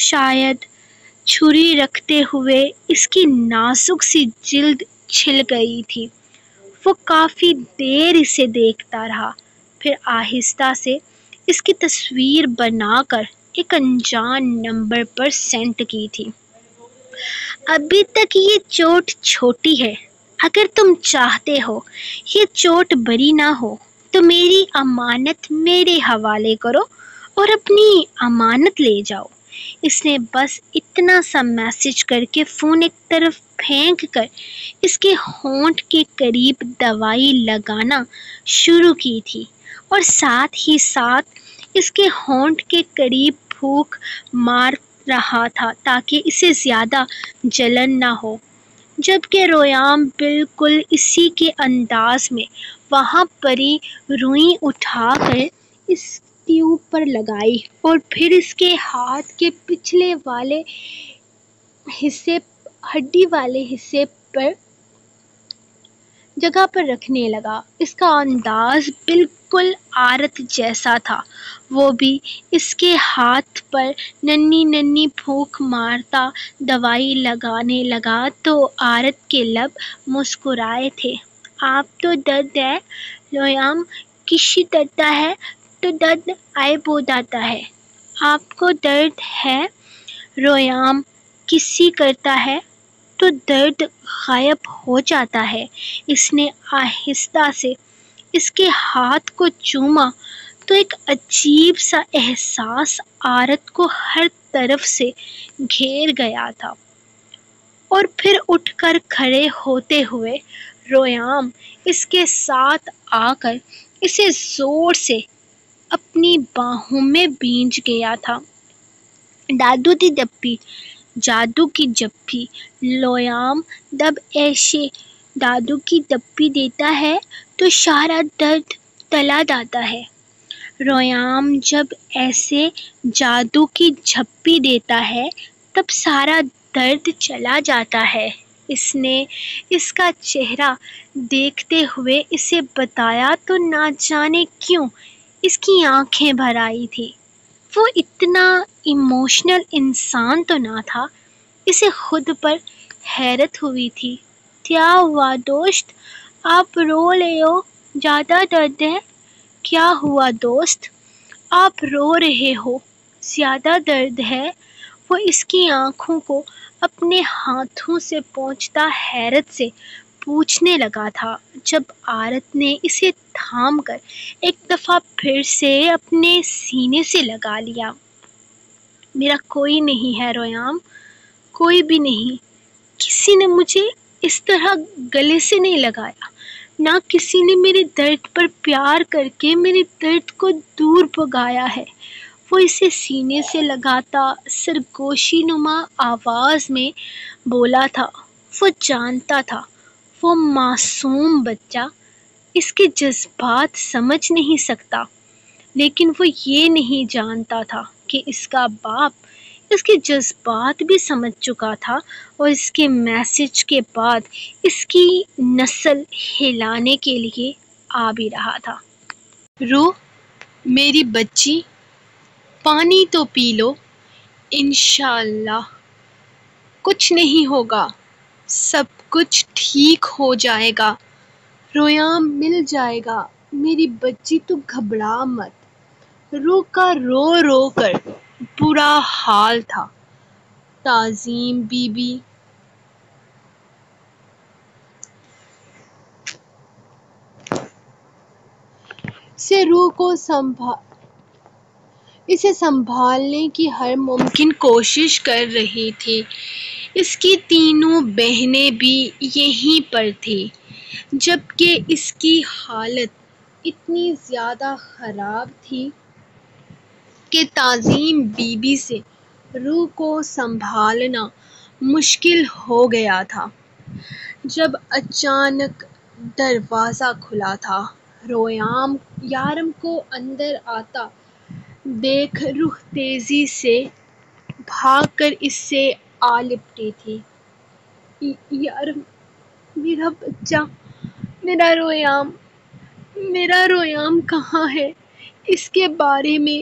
[SPEAKER 1] شاید چھری رکھتے ہوئے اس کی نازک سی جلد چھل گئی تھی۔ وہ کافی دیر اسے دیکھتا رہا، پھر آہستہ سے اس کی تصویر بنا کر ایک انجان نمبر پر سینڈ کی تھی۔ ابھی تک یہ چوٹ چھوٹی ہے، اگر تم چاہتے ہو یہ چوٹ بڑی نہ ہو تو میری امانت میرے حوالے کرو اور اپنی امانت لے جاؤ۔ اس نے بس اتنا سا میسج کر کے فون ایک طرف پھینک کر اس کے ہونٹ کے قریب دوائی لگانا شروع کی تھی اور ساتھ ہی ساتھ اس کے ہونٹ کے قریب پھونک مار رہا تھا تاکہ اسے زیادہ جلن نہ ہو، جبکہ ریام بالکل اسی کے انداز میں وہاں پری روئی اٹھا کر اس ٹیوب پر لگائی اور پھر اس کے ہاتھ کے پچھلے والے حصے ہڈی والے حصے پر جگہ پر رکھنے لگا۔ اس کا انداز بالکل عارت جیسا تھا، وہ بھی اس کے ہاتھ پر ننھی ننھی پھونک مارتا دوائی لگانے لگا تو عارت کے لب مسکرائے تھے۔ آپ تو درد ہے ریام، کسی درد ہے تو درد عیب ہو جاتا ہے۔ آپ کو درد ہے ریام، کسی کرتا ہے تو درد غائب ہو جاتا ہے۔ اس نے آہستہ سے اس کے ہاتھ کو چوما تو ایک عجیب سا احساس عارت کو ہر طرف سے گھیر گیا تھا، اور پھر اٹھ کر کھڑے ہوتے ہوئے ریام اس کے ساتھ آ کر اسے زور سے اپنی باہوں میں بھینچ گیا تھا۔ دادو دی ڈپی، جادو کی جپی، ریام جب ایسے دادو کی ڈپی دیتا ہے تو سارا درد چلا جاتا ہے۔ ریام جب ایسے جادو کی جھپی دیتا ہے تب سارا درد چلا جاتا ہے۔ اس نے اس کا چہرہ دیکھتے ہوئے اسے بتایا تو نہ جانے کیوں اس کی آنکھیں بھر آئی تھی۔ وہ اتنا ایموشنل انسان تو نہ تھا، اسے خود پر حیرت ہوئی تھی۔ کیا ہوا دوست، آپ رو رہے ہو؟ زیادہ درد ہے؟ کیا ہوا دوست، آپ رو رہے ہو؟ زیادہ درد ہے؟ وہ اس کی آنکھوں کو اپنے ہاتھوں سے پوچھتا حیرت سے پوچھنے لگا تھا، جب عارت نے اسے تھام کر ایک دفعہ پھر سے اپنے سینے سے لگا لیا۔ میرا کوئی نہیں ہے ریام، کوئی بھی نہیں۔ کسی نے مجھے اس طرح گلے سے نہیں لگایا، نہ کسی نے میرے درد پر پیار کر کے میرے درد کو دور بھگایا ہے۔ وہ اسے سینے سے لگاتا سرگوشی نما آواز میں بولا تھا۔ وہ جانتا تھا وہ معصوم بچہ اس کے جذبات سمجھ نہیں سکتا، لیکن وہ یہ نہیں جانتا تھا کہ اس کا باپ اس کے جذبات بھی سمجھ چکا تھا اور اس کے میسج کے بعد اس کی نسل ہلانے کے لیے آ بھی رہا تھا۔ رو میری بچی، پانی تو پی لو، انشاءاللہ کچھ نہیں ہوگا، سب کچھ ٹھیک ہو جائے گا، ریام مل جائے گا، میری بچی تو گھبرا مت۔ رو کا رو رو کر برا حال تھا۔ تعظیم بی بی سے روح کو اسے سنبھالنے کی ہر ممکن کوشش کر رہی تھی۔ اس کی تینوں بہنیں بھی یہیں پر تھیں، جبکہ اس کی حالت اتنی زیادہ خراب تھی کہ تعظیم بی بی سے روح کو سنبھالنا مشکل ہو گیا تھا۔ جب اچانک دروازہ کھلا تھا۔ رویام یارم کو اندر آتا دیکھ روح تیزی سے بھاگ کر اس سے آ لپٹی تھی۔ یارم، میرا بچہ، میرا رویام کہاں ہے؟ اس کے بارے میں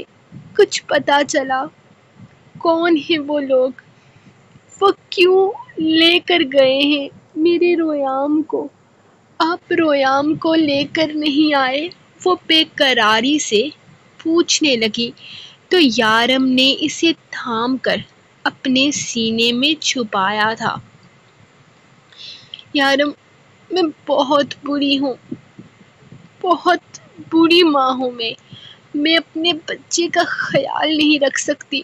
[SPEAKER 1] کچھ پتا چلا؟ کون ہیں وہ لوگ؟ وہ کیوں لے کر گئے ہیں میرے رویام کو؟ آپ رویام کو لے کر نہیں آئے؟ وہ بے قراری سے پوچھنے لگی تو یارم نے اسے تھام کر اپنے سینے میں چھپایا تھا۔ یارم، میں بہت بری ہوں، بہت بری ماں ہوں میں اپنے بچے کا خیال نہیں رکھ سکتی۔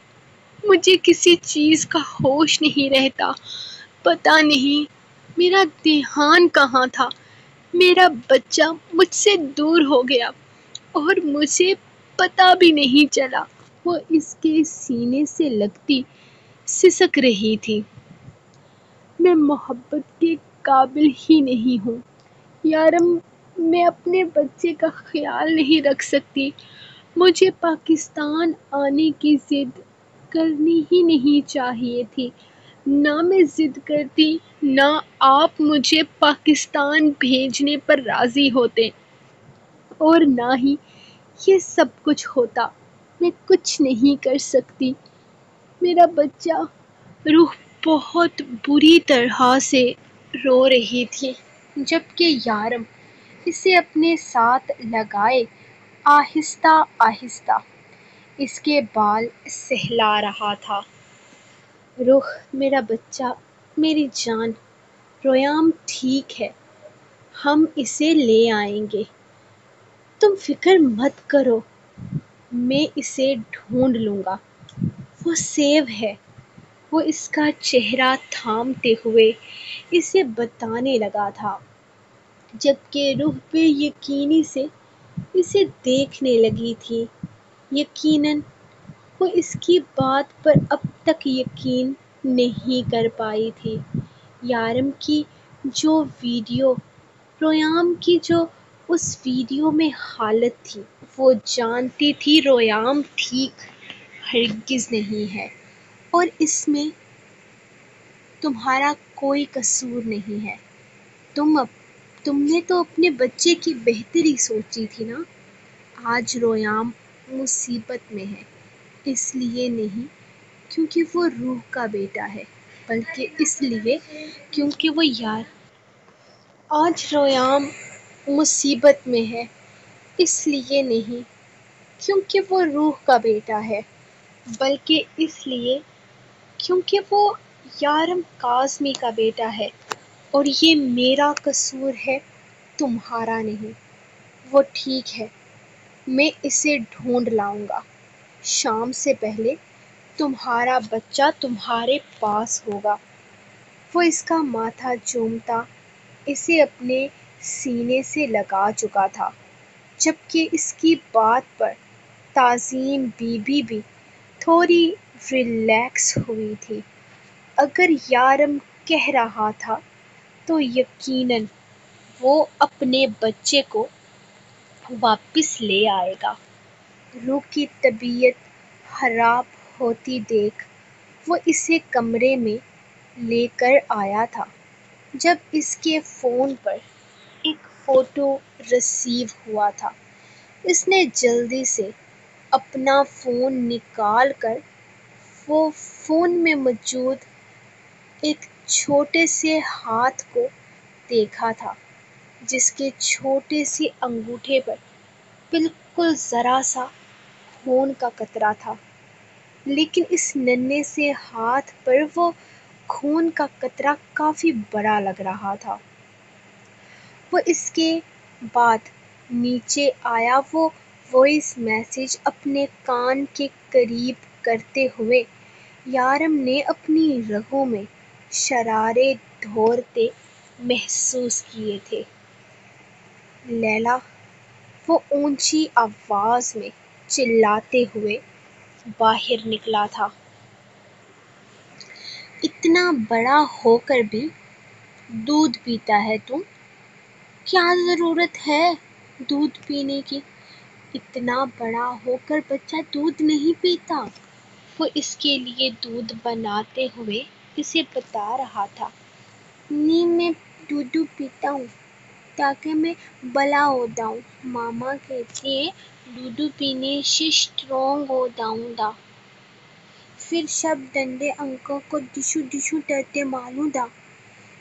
[SPEAKER 1] مجھے کسی چیز کا ہوش نہیں رہتا۔ پتہ نہیں میرا دھیان کہاں تھا۔ میرا بچہ مجھ سے دور ہو گیا اور مجھے پتہ بھی نہیں چلا۔ وہ اس کے سینے سے لگتی سسک رہی تھی۔ میں محبت کے قابل ہی نہیں ہوں یارم، میں اپنے بچے کا خیال نہیں رکھ سکتی۔ مجھے پاکستان آنے کی ضد کرنی ہی نہیں چاہیے تھی۔ نہ میں ضد کرتی، نہ آپ مجھے پاکستان بھیجنے پر راضی ہوتے، اور نہ ہی یہ سب کچھ ہوتا۔ میں کچھ نہیں کر سکتی۔ میرا بچہ۔ روح بہت بری طرح سے رو رہی تھی جبکہ یارم اسے اپنے ساتھ لگائے آہستہ آہستہ اس کے بال سہلا رہا تھا۔ روح، میرا بچہ، میری جان، رویام ٹھیک ہے، ہم اسے لے آئیں گے، تم فکر مت کرو، میں اسے ڈھونڈ لوں گا، وہ سیف ہے۔ وہ اس کا چہرہ تھامتے ہوئے اسے بتانے لگا تھا جبکہ روح بے یقینی سے اسے دیکھنے لگی تھی۔ یقیناً وہ اس کی بات پر اب تک یقین نہیں کر پائی تھی۔ یارم کی جو ویڈیو، رویام کی جو اس ویڈیو میں حالت تھی، وہ جانتی تھی رویام ٹھیک ہرگز نہیں ہے اور اس میں تمہارا کوئی قصور نہیں ہے۔ تم نے تو اپنے بچے کی بہتری سوچی تھی نا۔ آج رویام مصیبت میں ہے، اس لیے نہیں کیونکہ وہ روح کا بیٹا ہے، بلکہ اس لیے کیونکہ وہ آج رویام مصیبت میں ہے، اس لیے نہیں کیونکہ وہ روح کا بیٹا ہے، بلکہ اس لیے کیونکہ وہ یارم کاظمی کا بیٹا ہے، اور یہ میرا قصور ہے، تمہارا نہیں۔ وہ ٹھیک ہے، میں اسے ڈھونڈ لاؤں گا، شام سے پہلے تمہارا بچہ تمہارے پاس ہوگا۔ وہ اس کا ماتھا چومتا اسے اپنے سینے سے لگا چکا تھا جبکہ اس کی بات پر تعظیم بی بی بھی تھوڑی ریلیکس ہوئی تھی۔ اگر یارم کہہ رہا تھا تو یقیناً وہ اپنے بچے کو واپس لے آئے گا۔ روح کی طبیعت خراب ہوتی دیکھ وہ اسے کمرے میں لے کر آیا تھا۔ جب اس کے فون پر ایک فوٹو ریسیو ہوا تھا، اس نے جلدی سے اپنا فون نکال کر وہ فون میں موجود ایک چھوٹے سے ہاتھ کو دیکھا تھا جس کے چھوٹے سے انگوٹھے پر بالکل ذرا سا خون کا قطرہ تھا، لیکن اس ننھے سے ہاتھ پر وہ خون کا قطرہ کافی بڑا لگ رہا تھا۔ وہ اس کے بعد نیچے آیا وہ وائس میسج اپنے کان کے قریب کرتے ہوئے یارم نے اپنی رگوں میں شرارے دوڑتے محسوس کیے تھے۔ لیلا، وہ اونچی آواز میں چلاتے ہوئے باہر نکلا تھا۔ اتنا بڑا ہو کر بھی دودھ پیتا ہے تم؟ کیا ضرورت ہے دودھ پینے کی؟ اتنا بڑا ہو کر بچہ دودھ نہیں پیتا۔ وہ اس کے لیے دودھ بناتے ہوئے اسے بتا رہا تھا۔ نہیں، میں دودھ پیتا ہوں تاکہ میں بڑا ہو جاؤں۔ ماما کہتی ہے دودھ پینے سے اسٹرانگ ہو جاؤں گا۔ پھر سب ڈنڈے انکل کو ڈشو ڈشو ڈرتے معلوم تھا۔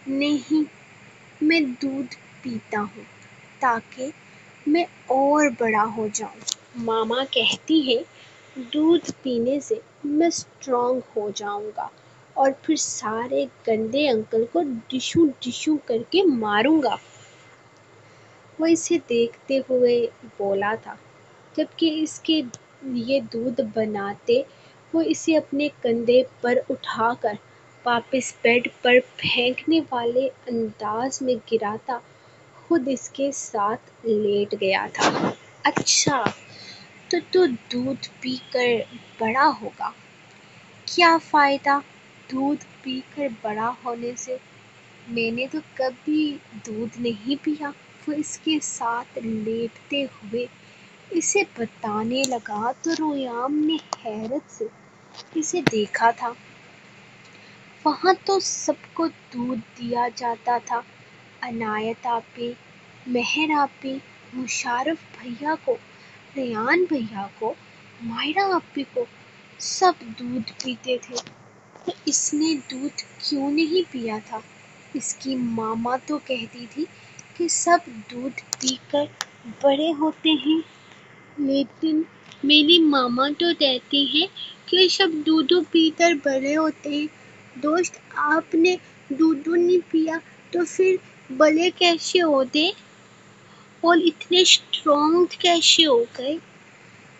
[SPEAKER 1] نہیں، میں دودھ پیتا ہوں تاکہ میں اور بڑا ہو جاؤں۔ ماما کہتی ہے دودھ پینے سے میں اسٹرانگ ہو جاؤں گا اور پھر سارے گندے انکل کو ڈشو ڈشو کر کے ماروں گا۔ وہ اسے دیکھتے ہوئے بولا تھا جبکہ اس کے لیے دودھ بناتے وہ اسے اپنے کندھے پر اٹھا کر واپس بیڈ پر پھینکنے والے انداز میں گراتا خود اس کے ساتھ لیٹ گیا تھا۔ اچھا، تو دودھ پی کر بڑا ہوگا۔ کیا فائدہ دودھ پی کر بڑا ہونے سے؟ میں نے تو کبھی دودھ نہیں پیا۔ وہ اس کے ساتھ لیٹتے ہوئے اسے بتانے لگا تو ریام نے حیرت سے اسے دیکھا تھا۔ وہاں تو سب کو دودھ دیا جاتا تھا۔ عنایت آپی، مہر آپی، مشرف بھیا کو، ریان بھیا کو، مائرہ آپی کو، سب دودھ پیتے تھے۔ تو اس نے دودھ کیوں نہیں پیا تھا؟ اس کی ماما تو کہتی تھی کہ سب دودھ پی کر بڑے ہوتے ہیں۔ لیکن میری ماما تو کہتی ہے کہ سب دودھ پی کر بڑے ہوتے ہیں۔ دوست، آپ نے دودھ نہیں پیا تو پھر بڑے کیسے ہوتے اور اتنے اسٹرانگ کیسے ہو گئے؟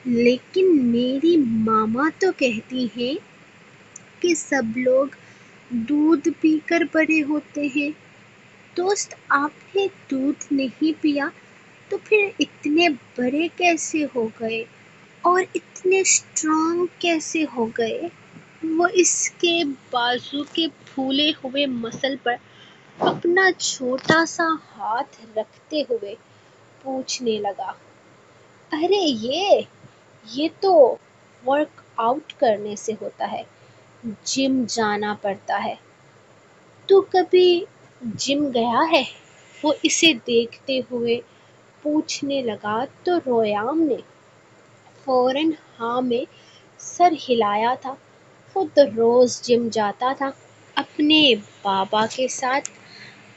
[SPEAKER 1] لیکن میری ماما تو کہتی ہے کہ سب لوگ دودھ پی کر بڑے ہوتے ہیں۔ دوست، آپ نے دودھ نہیں پیا تو پھر اتنے بڑے کیسے ہو گئے اور اتنے اسٹرانگ کیسے ہو گئے؟ وہ اس کے بازو کے پھولے ہوئے مسل پر اپنا چھوٹا سا ہاتھ رکھتے ہوئے پوچھنے لگا۔ ارے یہ تو ورک آؤٹ کرنے سے ہوتا ہے، جم جانا پڑتا ہے۔ تو کبھی جم گیا ہے؟ وہ اسے دیکھتے ہوئے پوچھنے لگا تو ریام نے فوراً ہاں میں سر ہلایا تھا۔ وہ تو روز جم جاتا تھا اپنے بابا کے ساتھ۔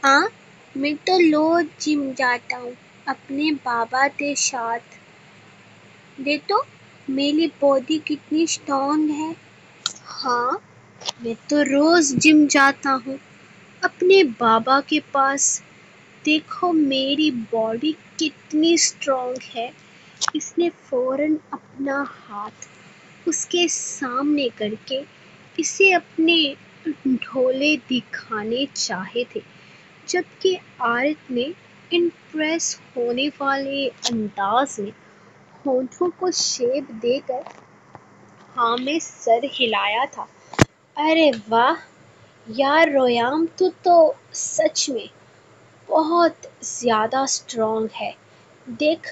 [SPEAKER 1] ہاں، میں تو روز جم جاتا ہوں اپنے بابا کے ساتھ۔ دیکھو میری باڈی کتنی اسٹرانگ ہے۔ ہاں، میں تو روز جم جاتا ہوں اپنے بابا کے پاس۔ دیکھو میری باڈی کتنی اسٹرانگ ہے۔ اس نے فوراً اپنا ہاتھ اس کے سامنے کر کے اسے اپنے ڈھولے دکھانے چاہے تھے، جبکہ عارت نے امپریس ہونے والے انداز میں ہونٹوں کو شیپ دے کر ہاں میں سر ہلایا تھا۔ ارے واہ یار ریام، تو سچ میں بہت زیادہ اسٹرانگ ہے۔ دیکھ،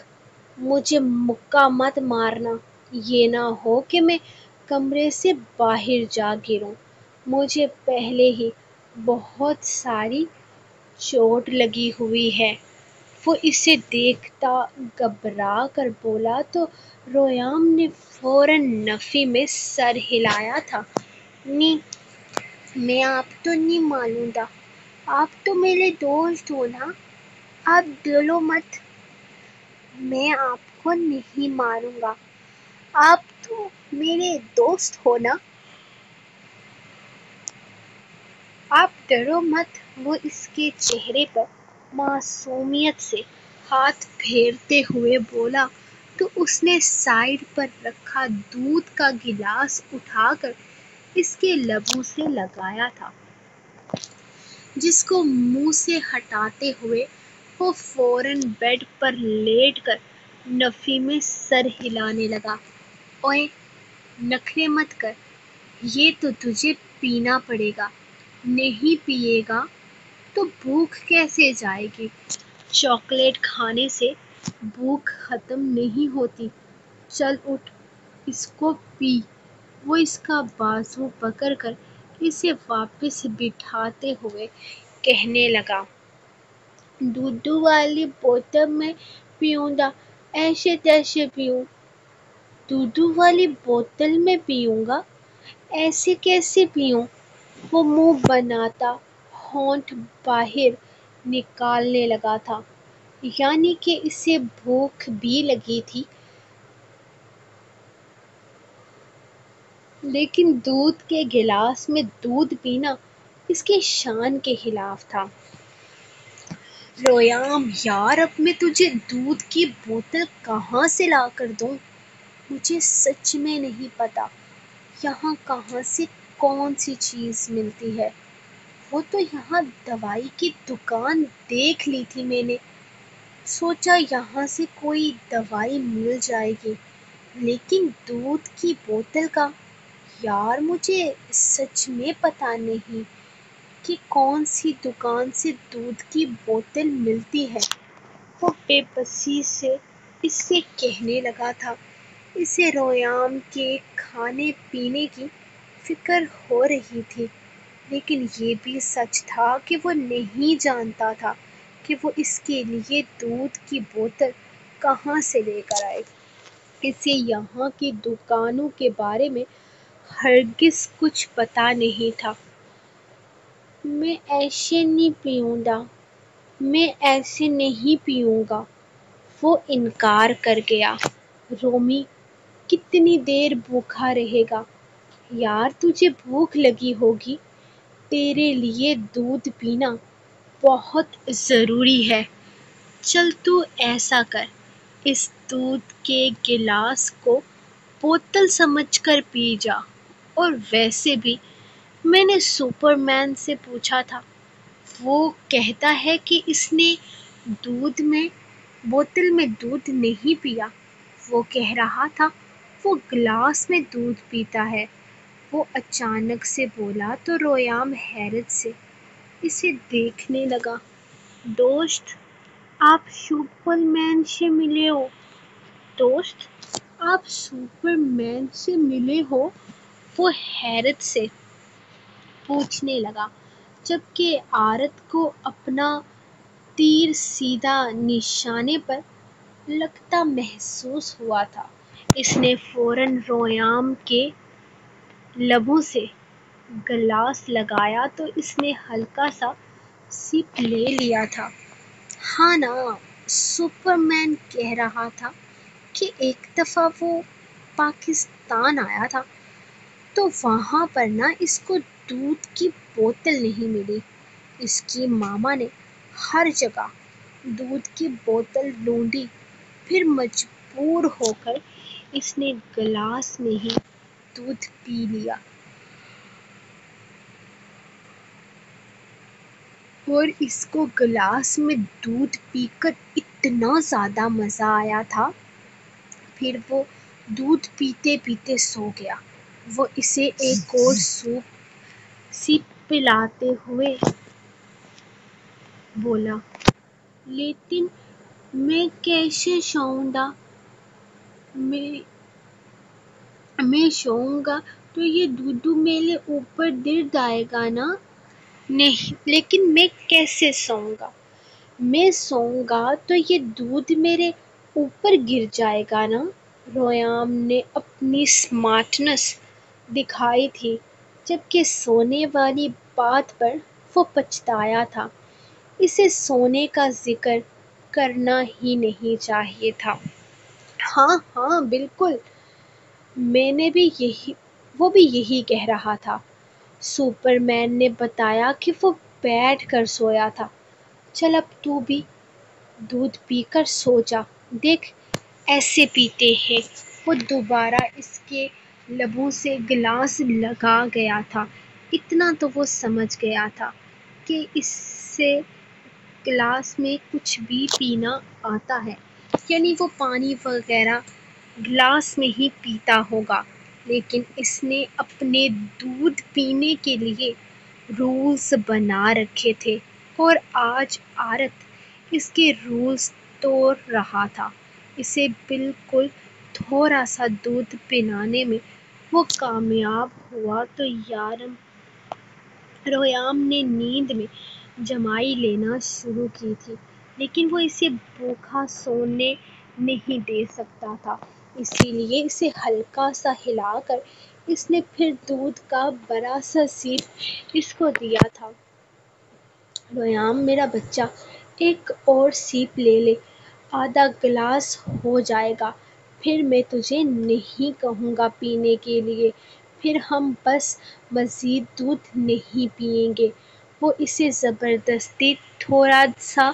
[SPEAKER 1] مجھے مکہ مت مارنا، یہ نہ ہو کہ میں کمرے سے باہر جا گروں۔ مجھے پہلے ہی بہت ساری چوٹ لگی ہوئی ہے۔ وہ اسے دیکھتا گھبرا کر بولا تو ریام نے فوراً نفی میں سر ہلایا تھا۔ نہیں، میں آپ تو نہیں مانوں گا، آپ تو میرے دوست ہو نا، آپ ڈرو مت۔ میں آپ کو نہیں ماروں گا، آپ تو میرے دوست ہو نا، آپ ڈرو مت۔ وہ اس کے چہرے پر معصومیت سے ہاتھ پھیرتے ہوئے بولا تو اس نے سائیڈ پر رکھا دودھ کا گلاس اٹھا کر اس کے لبوں سے لگایا تھا، جس کو منہ سے ہٹاتے ہوئے وہ فوراً بیڈ پر لیٹ کر نفی میں سر ہلانے لگا۔ اوئے نخرے مت کر، یہ تو تجھے پینا پڑے گا، نہیں پیے گا تو بھوک کیسے جائے گی؟ چاکلیٹ کھانے سے بھوک ختم نہیں ہوتی، چل اٹھ، اس کو پی۔ وہ اس کا بازو پکڑ کر اسے واپس بٹھاتے ہوئے کہنے لگا، دودھ والی بوتل میں پیوں گا، ایسے تیسے پیوں۔ دودھ والی بوتل میں پیوں گا، ایسے کیسے پیوں؟ وہ منہ بناتا ہونٹ باہر نکالنے لگا تھا، یعنی کہ اسے بھوک بھی لگی تھی، لیکن دودھ کے گلاس میں دودھ پینا اس کی شان کے خلاف تھا۔ ریام یار، اب میں تجھے دودھ کی بوتل کہاں سے لا کر دوں؟ مجھے سچ میں نہیں پتا یہاں کہاں سے کون سی چیز ملتی ہے۔ وہ تو یہاں دوائی کی دکان دیکھ لی تھی میں نے، سوچا یہاں سے کوئی دوائی مل جائے گی، لیکن دودھ کی بوتل کا، یار مجھے سچ میں پتا نہیں کہ کون سی دکان سے دودھ کی بوتل ملتی ہے۔ وہ بے بسی سے اس سے کہنے لگا تھا۔ اسے ریام کے کھانے پینے کی فکر ہو رہی تھی، لیکن یہ بھی سچ تھا کہ وہ نہیں جانتا تھا کہ وہ اس کے لیے دودھ کی بوتل کہاں سے لے کر آئے۔ اسے یہاں کی دکانوں کے بارے میں ہرگز کچھ پتا نہیں تھا۔ میں ایسے نہیں پیوں گا، میں ایسے نہیں پیوں گا، وہ انکار کر گیا۔ رومی کتنی دیر بھوکا رہے گا؟ یار تجھے بھوک لگی ہوگی، تیرے لیے دودھ پینا بہت ضروری ہے۔ چل تو ایسا کر، اس دودھ کے گلاس کو بوتل سمجھ کر پی جا۔ اور ویسے بھی میں نے سپر مین سے پوچھا تھا، وہ کہتا ہے کہ اس نے بوتل میں دودھ نہیں پیا، وہ کہہ رہا تھا وہ گلاس میں دودھ پیتا ہے۔ وہ اچانک سے بولا تو ریام حیرت سے اسے دیکھنے لگا۔ دوست، آپ سپر مین سے ملے ہو؟ دوست، آپ سپر مین سے ملے ہو؟ وہ حیرت سے پوچھنے لگا، جبکہ عورت کو اپنا تیر سیدھا نشانے پر لگتا محسوس ہوا تھا۔ اس نے فوراً ریام کے لبوں سے گلاس لگایا تو اس نے ہلکا سا سپ لے لیا تھا۔ ہاں نا، سپر مین کہہ رہا تھا کہ ایک دفعہ وہ پاکستان آیا تھا تو وہاں پر نا اس کو دودھ کی بوتل نہیں ملی۔ اس کی ماما نے ہر جگہ دودھ کی بوتل ڈھونڈی، پھر مجبور ہو کر اس نے گلاس میں ہی دودھ پی لیا، اور اس کو گلاس میں دودھ پی کر اتنا زیادہ مزہ آیا تھا، پھر وہ دودھ پیتے پیتے سو گیا۔ وہ اسے ایک اور سپ پلاتے ہوئے بولا، لیکن میں کیسے سوؤں گا؟ میں سوؤں گا تو یہ دودھ میرے اوپر گر جائے گا نا؟ نہیں، لیکن میں کیسے سوؤں گا؟ میں سوؤں گا تو یہ دودھ میرے اوپر گر جائے گا نا؟ ریام نے اپنی سمارٹنس دکھائی تھی، جبکہ سونے والی بات پر وہ پچھتایا تھا۔ اسے سونے کا ذکر کرنا ہی نہیں چاہیے تھا۔ ہاں ہاں بالکل، وہ بھی یہی کہہ رہا تھا۔ سپر مین نے بتایا کہ وہ بیٹھ کر سویا تھا۔ چل اب تو بھی دودھ پی کر سو جا، دیکھ ایسے پیتے ہیں۔ وہ دوبارہ اس کے لبوں سے گلاس لگا گیا تھا۔ اتنا تو وہ سمجھ گیا تھا کہ اس سے گلاس میں کچھ بھی پینا آتا ہے، یعنی وہ پانی وغیرہ گلاس میں ہی پیتا ہوگا، لیکن اس نے اپنے دودھ پینے کے لیے رولز بنا رکھے تھے، اور آج عورت اس کے رولز توڑ رہا تھا۔ اسے بالکل تھوڑا سا دودھ پلانے میں وہ کامیاب ہوا تو ریام نے نیند میں جمائی لینا شروع کی تھی، لیکن وہ اسے بھوکا سونے نہیں دے سکتا تھا، اسی لیے اسے ہلکا سا ہلا کر اس نے پھر دودھ کا بڑا سا سیپ اس کو دیا تھا۔ ریام میرا بچہ، ایک اور سیپ لے لے، آدھا گلاس ہو جائے گا، پھر میں تجھے نہیں کہوں گا پینے کے لیے، پھر ہم بس مزید دودھ نہیں پئیں گے۔ وہ اسے زبردستی تھوڑا سا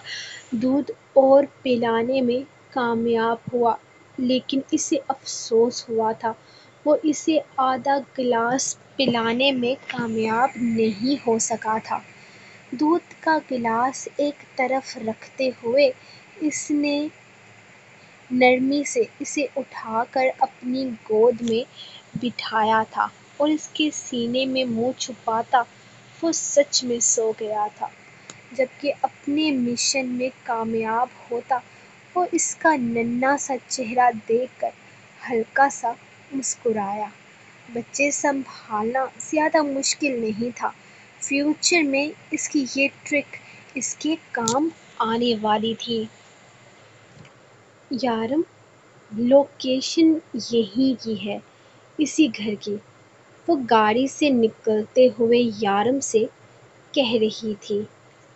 [SPEAKER 1] دودھ اور پلانے میں کامیاب ہوا، لیکن اسے افسوس ہوا تھا، وہ اسے آدھا گلاس پلانے میں کامیاب نہیں ہو سکا تھا۔ دودھ کا گلاس ایک طرف رکھتے ہوئے اس نے نرمی سے اسے اٹھا کر اپنی گود میں بٹھایا تھا اور اس کے سینے میں منہ چھپاتا وہ سچ میں سو گیا تھا۔ جبکہ اپنے مشن میں کامیاب ہوتا، وہ اس کا ننھا سا چہرہ دیکھ کر ہلکا سا مسکرایا۔ بچے سنبھالنا زیادہ مشکل نہیں تھا، فیوچر میں اس کی یہ ٹرک اس کے کام آنے والی تھی۔ یارم، لوکیشن یہیں کی ہے، اسی گھر کی، وہ گاڑی سے نکلتے ہوئے یارم سے کہہ رہی تھی،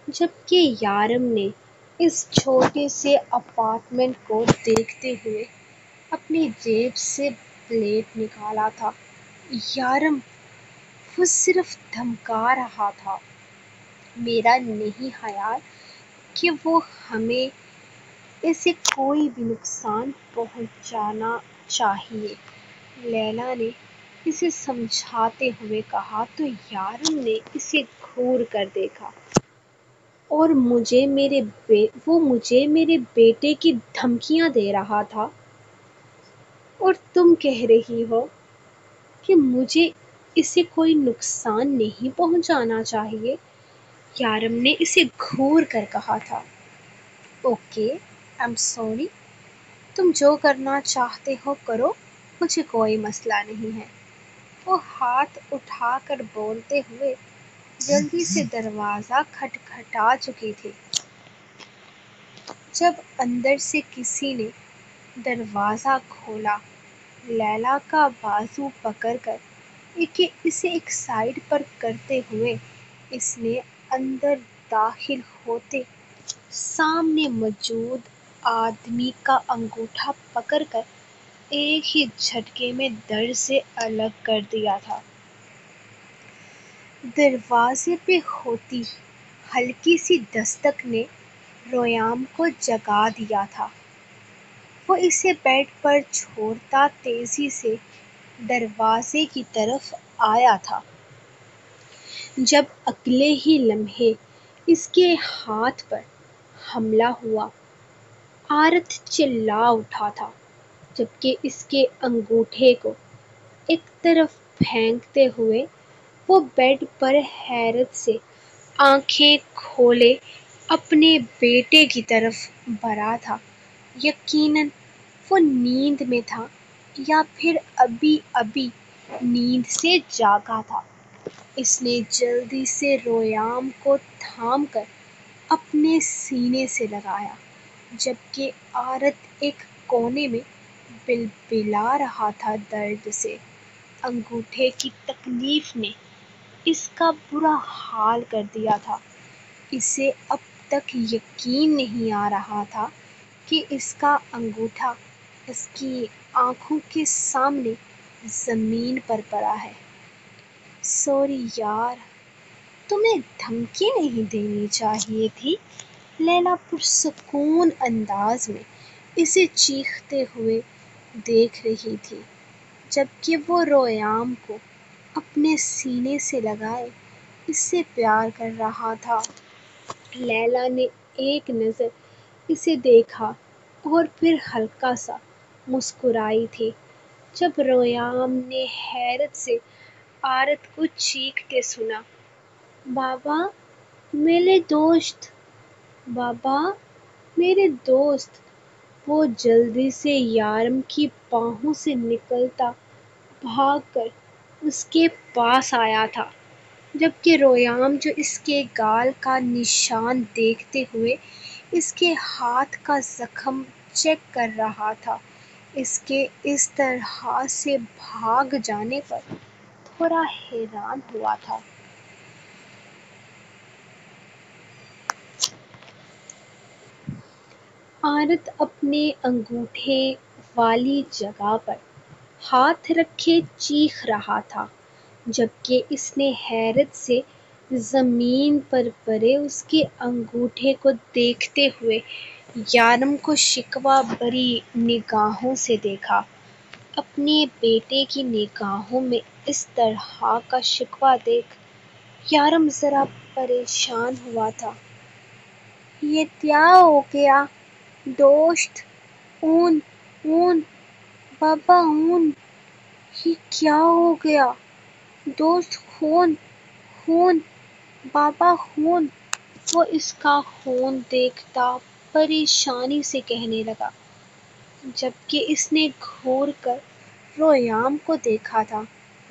[SPEAKER 1] جبکہ یارم نے اس چھوٹے سے اپارٹمنٹ کو دیکھتے ہوئے اپنی جیب سے بلیڈ نکالا تھا۔ یارم، وہ صرف دھمکا رہا تھا، میرا نہیں خیال کہ وہ ہمیں اسے کوئی بھی نقصان پہنچانا چاہیے، لیلا نے اسے سمجھاتے ہوئے کہا تو یارم نے اسے گھور کر دیکھا۔ اور وہ مجھے میرے بیٹے کی دھمکیاں دے رہا تھا، اور تم کہہ رہی ہو کہ مجھے اسے کوئی نقصان نہیں پہنچانا چاہیے، یارم نے اسے گھور کر کہا تھا۔ اوکے، آئی ایم سوری، تم جو کرنا چاہتے ہو کرو، مجھے کوئی مسئلہ نہیں ہے، وہ ہاتھ اٹھا کر بولتے ہوئے جلدی سے دروازہ کھٹکھٹا چکی تھی، جب اندر سے کسی نے دروازہ کھولا۔ لیلا کا بازو پکڑ کر اسے ایک سائیڈ پر کرتے ہوئے اس نے اندر داخل ہوتے سامنے موجود آدمی کا انگوٹھا پکڑ کر ایک ہی جھٹکے میں در سے الگ کر دیا تھا۔ دروازے پہ ہوتی ہلکی سی دستک نے ریام کو جگا دیا تھا۔ وہ اسے بیڈ پر چھوڑتا تیزی سے دروازے کی طرف آیا تھا، جب اگلے ہی لمحے اس کے ہاتھ پر حملہ ہوا۔ آرت چلا اٹھا تھا، جبکہ اس کے انگوٹھے کو ایک طرف پھینکتے ہوئے وہ بیڈ پر حیرت سے آنکھیں کھولے اپنے بیٹے کی طرف بڑھا تھا۔ یقیناً وہ نیند میں تھا یا پھر ابھی ابھی نیند سے جاگا تھا۔ اس نے جلدی سے ریام کو تھام کر اپنے سینے سے لگایا، جبکہ آرت ایک کونے میں بلبلا رہا تھا درد سے۔ انگوٹھے کی تکلیف نے اس کا برا حال کر دیا تھا۔ اسے اب تک یقین نہیں آ رہا تھا کہ اس کا انگوٹھا اس کی آنکھوں کے سامنے زمین پر پڑا ہے۔ سوری یار، تمہیں دھمکی نہیں دینی چاہیے تھی، لیلا پرسکون انداز میں اسے چیختے ہوئے دیکھ رہی تھی، جبکہ وہ ریام کو اپنے سینے سے لگائے اس سے پیار کر رہا تھا۔ لیلا نے ایک نظر اسے دیکھا اور پھر ہلکا سا مسکرائی تھی، جب ریام نے حیرت سے آرت کو چیختے سنا، بابا، میرے دوست، بابا۔ میرے دوست۔ وہ جلدی سے یارم کی باہوں سے نکلتا بھاگ کر اس کے پاس آیا تھا، جبکہ رویام جو اس کے گال کا نشان دیکھتے ہوئے اس کے ہاتھ کا زخم چیک کر رہا تھا، اس کے اس طرح سے بھاگ جانے پر تھوڑا حیران ہوا تھا۔ عارت اپنے انگوٹھے والی جگہ پر ہاتھ رکھے چیخ رہا تھا، جبکہ اس نے حیرت سے زمین پر پڑے اس کے انگوٹھے کو دیکھتے ہوئے یارم کو شکوہ بھری نگاہوں سے دیکھا۔ اپنے بیٹے کی نگاہوں میں اس طرح کا شکوہ دیکھ یارم ذرا پریشان ہوا تھا۔ یہ کیا ہو گیا دوست؟ اون اون بابا اون، یہ کیا ہو گیا دوست؟ خون خون بابا خون۔ وہ اس کا خون دیکھتا پریشانی سے کہنے لگا، جبکہ اس نے گھور کر رویام کو دیکھا تھا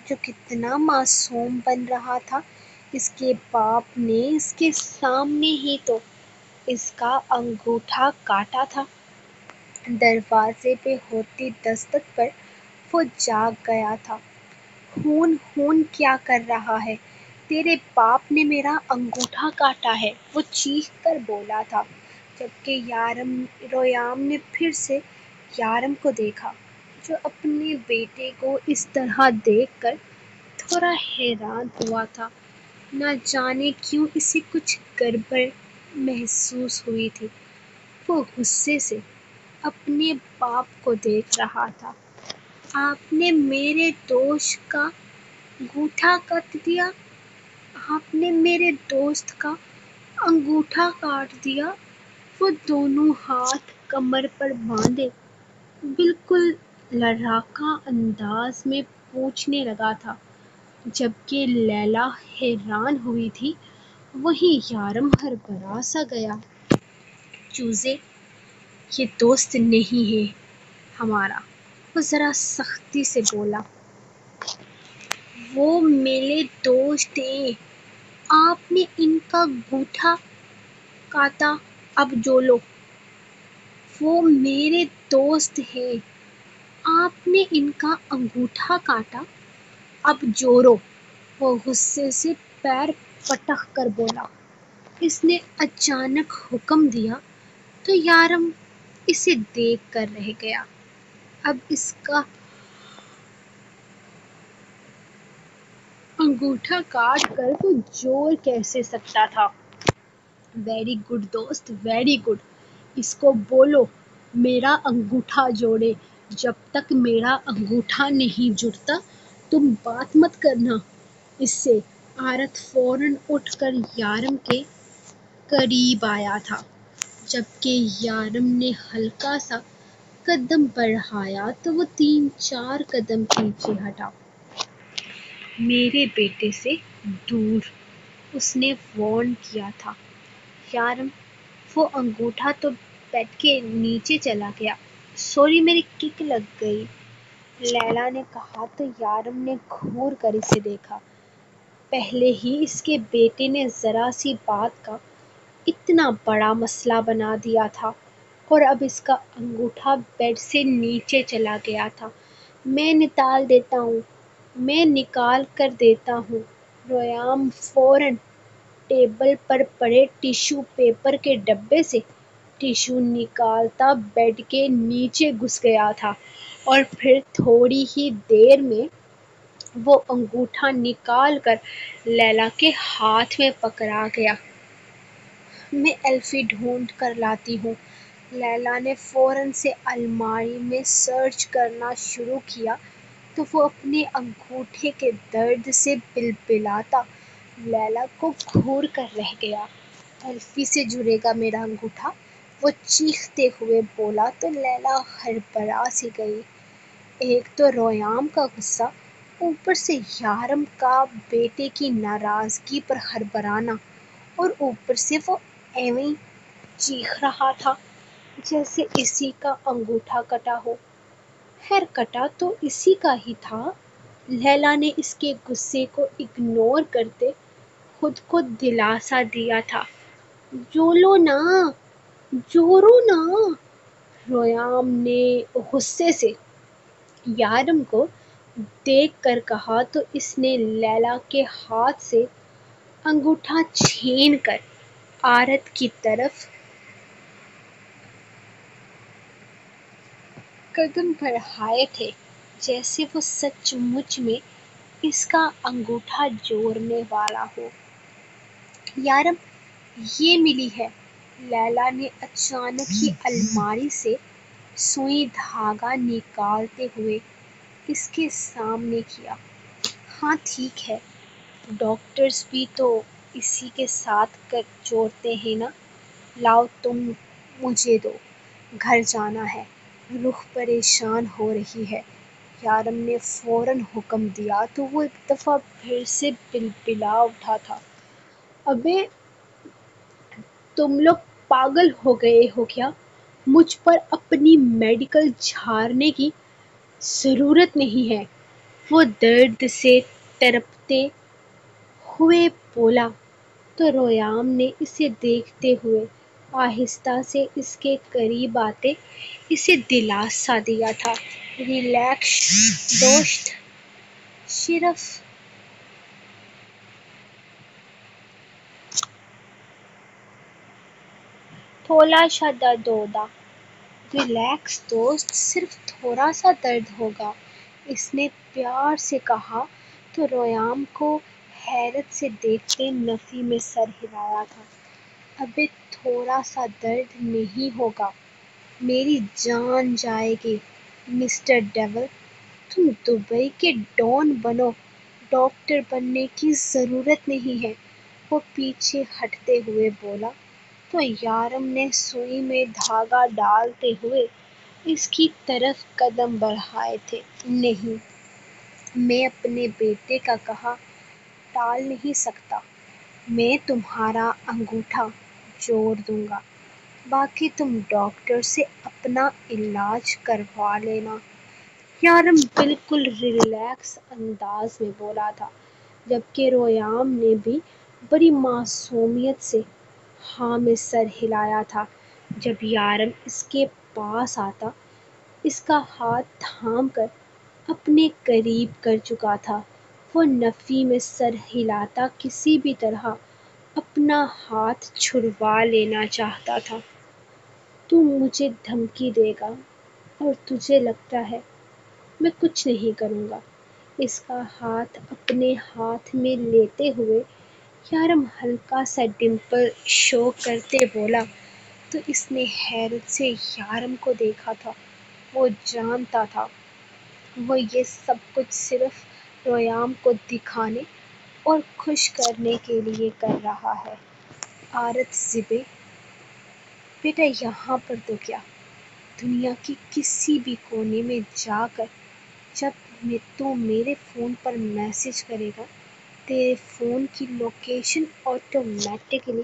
[SPEAKER 1] جو کتنا معصوم بن رہا تھا۔ اس کے باپ نے اس کے سامنے ہی تو اس کا انگوٹھا کاٹا تھا۔ دروازے پہ ہوتی دستک پر وہ جاگ گیا تھا۔ خون خون کیا کر رہا ہے؟ تیرے باپ نے میرا انگوٹھا کاٹا ہے، وہ چیخ کر بولا تھا، جبکہ رویام نے پھر سے یارم کو دیکھا جو اپنے بیٹے کو اس طرح دیکھ کر تھوڑا حیران ہوا تھا۔ نہ جانے کیوں اسے کچھ گڑبڑ محسوس ہوئی تھی۔ وہ غصے سے اپنے باپ کو دیکھ رہا تھا۔ آپ نے میرے دوست کا انگوٹھا کاٹ دیا! آپ نے میرے دوست کا انگوٹھا کاٹ دیا! وہ دونوں ہاتھ کمر پر باندھے بالکل لڑاکا انداز میں پوچھنے لگا تھا، جبکہ لیلا حیران ہوئی تھی، وہیں یارم ہربرا سا گیا۔ چوزے، یہ دوست نہیں ہے ہمارا، وہ ذرا سختی سے بولا۔ وہ میرے دوست ہیں، آپ نے ان کا انگوٹھا کاٹا، اب جولو۔ وہ میرے دوست ہیں، آپ نے ان کا انگوٹھا کاٹا، اب جوڑو۔ وہ غصے سے پیر پٹک کر بولا۔ اس نے اچانک حکم دیا تو یارم اسے دیکھ کر رہ گیا۔ اب اس کا انگوٹھا کاٹ کر وہ جوڑ کیسے سکتا تھا؟ ویری گڈ دوست، ویری گڈ۔ اس کو بولو میرا انگوٹھا جوڑے۔ جب تک میرا انگوٹھا نہیں جڑتا تم بات مت کرنا اس سے۔ عارت فوراً اٹھ کر یارم کے قریب آیا تھا، جبکہ یارم نے ہلکا سا قدم بڑھایا تو وہ 3-4 قدم پیچھے ہٹا۔ میرے بیٹے سے دور، اس نے وارن کیا تھا۔ یارم، وہ انگوٹھا تو بیڈ کے نیچے چلا گیا، سوری میری کک لگ گئی، لیلا نے کہا تو یارم نے گھور کر اسے دیکھا۔ پہلے ہی اس کے بیٹے نے ذرا سی بات کا اتنا بڑا مسئلہ بنا دیا تھا، اور اب اس کا انگوٹھا بیڈ سے نیچے چلا گیا تھا۔ میں نکال دیتا ہوں، میں نکال کر دیتا ہوں۔ رویام فوراً ٹیبل پر پڑے ٹیشو پیپر کے ڈبے سے ٹیشو نکالتا بیڈ کے نیچے گھس گیا تھا، اور پھر تھوڑی ہی دیر میں وہ انگوٹھا نکال کر لیلا کے ہاتھ میں پکڑا گیا۔ میں ایلفی ڈھونڈ کر لاتی ہوں۔ لیلا نے فوراً سے الماری میں سرچ کرنا شروع کیا تو وہ اپنے انگوٹھے کے درد سے بلبلاتا لیلا کو گھور کر رہ گیا۔ ایلفی سے جڑے گا میرا انگوٹھا، وہ چیختے ہوئے بولا تو لیلا ہربرا سی گئی۔ ایک تو رویام کا غصہ، اوپر سے یارم کا بیٹے کی ناراضگی پر ہربرانا، اور اوپر سے وہ ایویں چیخ رہا تھا۔ جیسے اسی کا انگوٹھا کٹا ہو۔ خیر کٹا تو اسی کا ہی تھا۔ لیلا نے اس کے غصے کو اگنور کرتے خود کو دلاسا دیا تھا۔ جولو نا، جورو نا، ریام نے غصے سے یارم کو دیکھ کر کہا تو اس نے لیلا کے ہاتھ سے انگوٹھا چھین کر عورت کی طرف قدم بڑھائے تھے جیسے وہ سچ مچ میں اس کا انگوٹھا جوڑنے والا ہو۔ یارم یہ ملی ہے، لیلا نے اچانک ہی الماری سے سوئی دھاگا نکالتے ہوئے اس کے سامنے کیا۔ ہاں ٹھیک ہے، ڈاکٹرز بھی تو اسی کے ساتھ جوڑتے ہیں نا۔ لاؤ تم مجھے دو، گھر جانا ہے۔ رخ پریشان ہو رہی ہے، یارم نے فوراً حکم دیا تو وہ ایک دفعہ پھر سے بلبلا اٹھا تھا۔ ابے تم لوگ پاگل ہو گئے ہو کیا؟ مجھ پر اپنی میڈیکل جھاڑنے کی ضرورت نہیں ہے، وہ درد سے تڑپتے ہوئے بولا تو ریام نے اسے دیکھتے ہوئے آہستہ سے اس کے قریب آتے اسے دلاسا دیا تھا۔ ریلیکس دوست، صرف تھوڑا سا درد ہوگا۔ ریلیکس دوست، صرف تھوڑا سا درد ہوگا، اس نے پیار سے کہا تو ریام کو حیرت سے دیکھتے نفی میں سر ہلایا تھا۔ ابے تھوڑا سا درد نہیں ہوگا، میری جان جائے گی مسٹر ڈیول۔ تم دبئی کے ڈان بنو، ڈاکٹر بننے کی ضرورت نہیں ہے، وہ پیچھے ہٹتے ہوئے بولا تو یارم نے سوئی میں دھاگا ڈالتے ہوئے اس کی طرف قدم بڑھائے تھے۔ نہیں، میں اپنے بیٹے کا کہا ٹال نہیں سکتا، میں تمہارا انگوٹھا جوڑ دوں گا، باقی تم ڈاکٹر سے اپنا علاج کروا لینا۔ یارم بالکل ریلیکس انداز میں بولا تھا، جبکہ ریام نے بھی بڑی معصومیت سے ہاں میں سر ہلایا تھا۔ جب یارم اس کے پاس آتا، اس کا ہاتھ تھام کر اپنے قریب کر چکا تھا، وہ نفی میں سر ہلاتا کسی بھی طرح اپنا ہاتھ چھڑوا لینا چاہتا تھا۔ تو مجھے دھمکی دے گا اور تجھے لگتا ہے میں کچھ نہیں کروں گا؟ اس کا ہاتھ اپنے ہاتھ میں لیتے ہوئے یارم ہلکا سا ڈمپل شو کرتے بولا تو اس نے حیرت سے یارم کو دیکھا تھا۔ وہ جانتا تھا وہ یہ سب کچھ صرف ریام کو دکھانے اور خوش کرنے کے لیے کر رہا ہے۔ عورت زبے، بیٹا یہاں پر تو کیا، دنیا کی کسی بھی کونے میں جا کر جب تو میرے فون پر میسج کرے گا، تیرے فون کی لوکیشن آٹومیٹکلی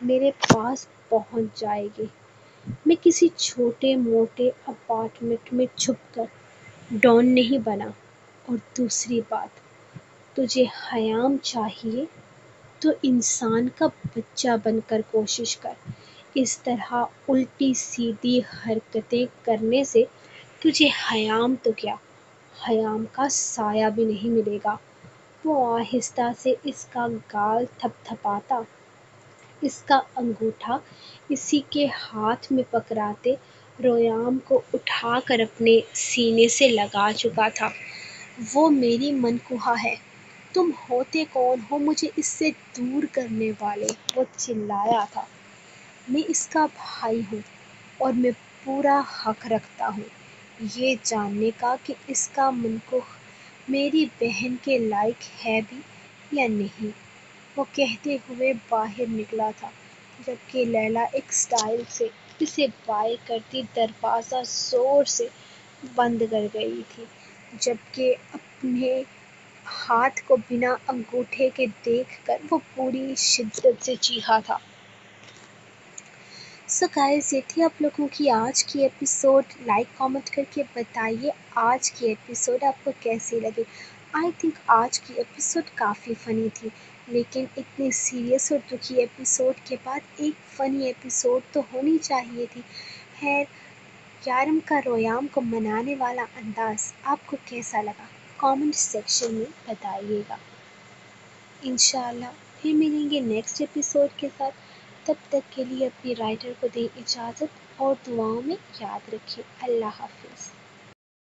[SPEAKER 1] میرے پاس پہنچ جائے گی۔ میں کسی چھوٹے موٹے اپارٹمنٹ میں چھپ کر ڈان نہیں بنا۔ اور دوسری بات، تجھے حیام چاہیے تو انسان کا بچہ بن کر کوشش کر۔ اس طرح الٹی سیدھی حرکتیں کرنے سے تجھے حیام تو کیا، حیام کا سایہ بھی نہیں ملے گا۔ وہ آہستہ سے اس کا گال تھپ تھپاتا، اس کا انگوٹھا اسی کے ہاتھ میں پکڑاتے ریام کو اٹھا کر اپنے سینے سے لگا چکا تھا۔ وہ میری منکوہ ہے، تم ہوتے کون ہو مجھے اس سے دور کرنے والے؟ وہ چلایا تھا۔ میں اس کا بھائی ہوں اور میں پورا حق رکھتا ہوں یہ جاننے کا کہ اس کا منکوہ میری بہن کے لائق ہے بھی یا نہیں۔ وہ کہتے ہوئے باہر نکلا تھا، جبکہ لیلا ایک سٹائل سے اسے بائے کرتی دروازہ زور سے بند کر گئی تھی، جبکہ اپنے ہاتھ کو بنا انگوٹھے کے دیکھ کر وہ پوری شدت سے چیخا تھا۔ سو گائز، یہ تھی آپ لوگوں کی آج کی ایپیسوڈ. لائک کامنٹ کر کے بتائیے آج کی ایپیسوڈ آپ کو کیسی لگی. آئی تھنک آج کی ایپیسوڈ کافی فنی تھی، لیکن اتنی سیریس اور دکھی ایپیسوڈ کے بعد ایک فنی ایپیسوڈ تو ہونی چاہیے تھی. خیر، یارم کا رویام کو منانے والا انداز آپ کو کیسا لگا کامنٹ سیکشن میں بتائیے گا. انشاءاللہ پھر ملیں گے نیکسٹ ایپیسوڈ کے ساتھ. تب تک کے لیے اپنی رائٹر کو دیں اجازت اور دعاؤں میں یاد رکھیں. اللہ حافظ.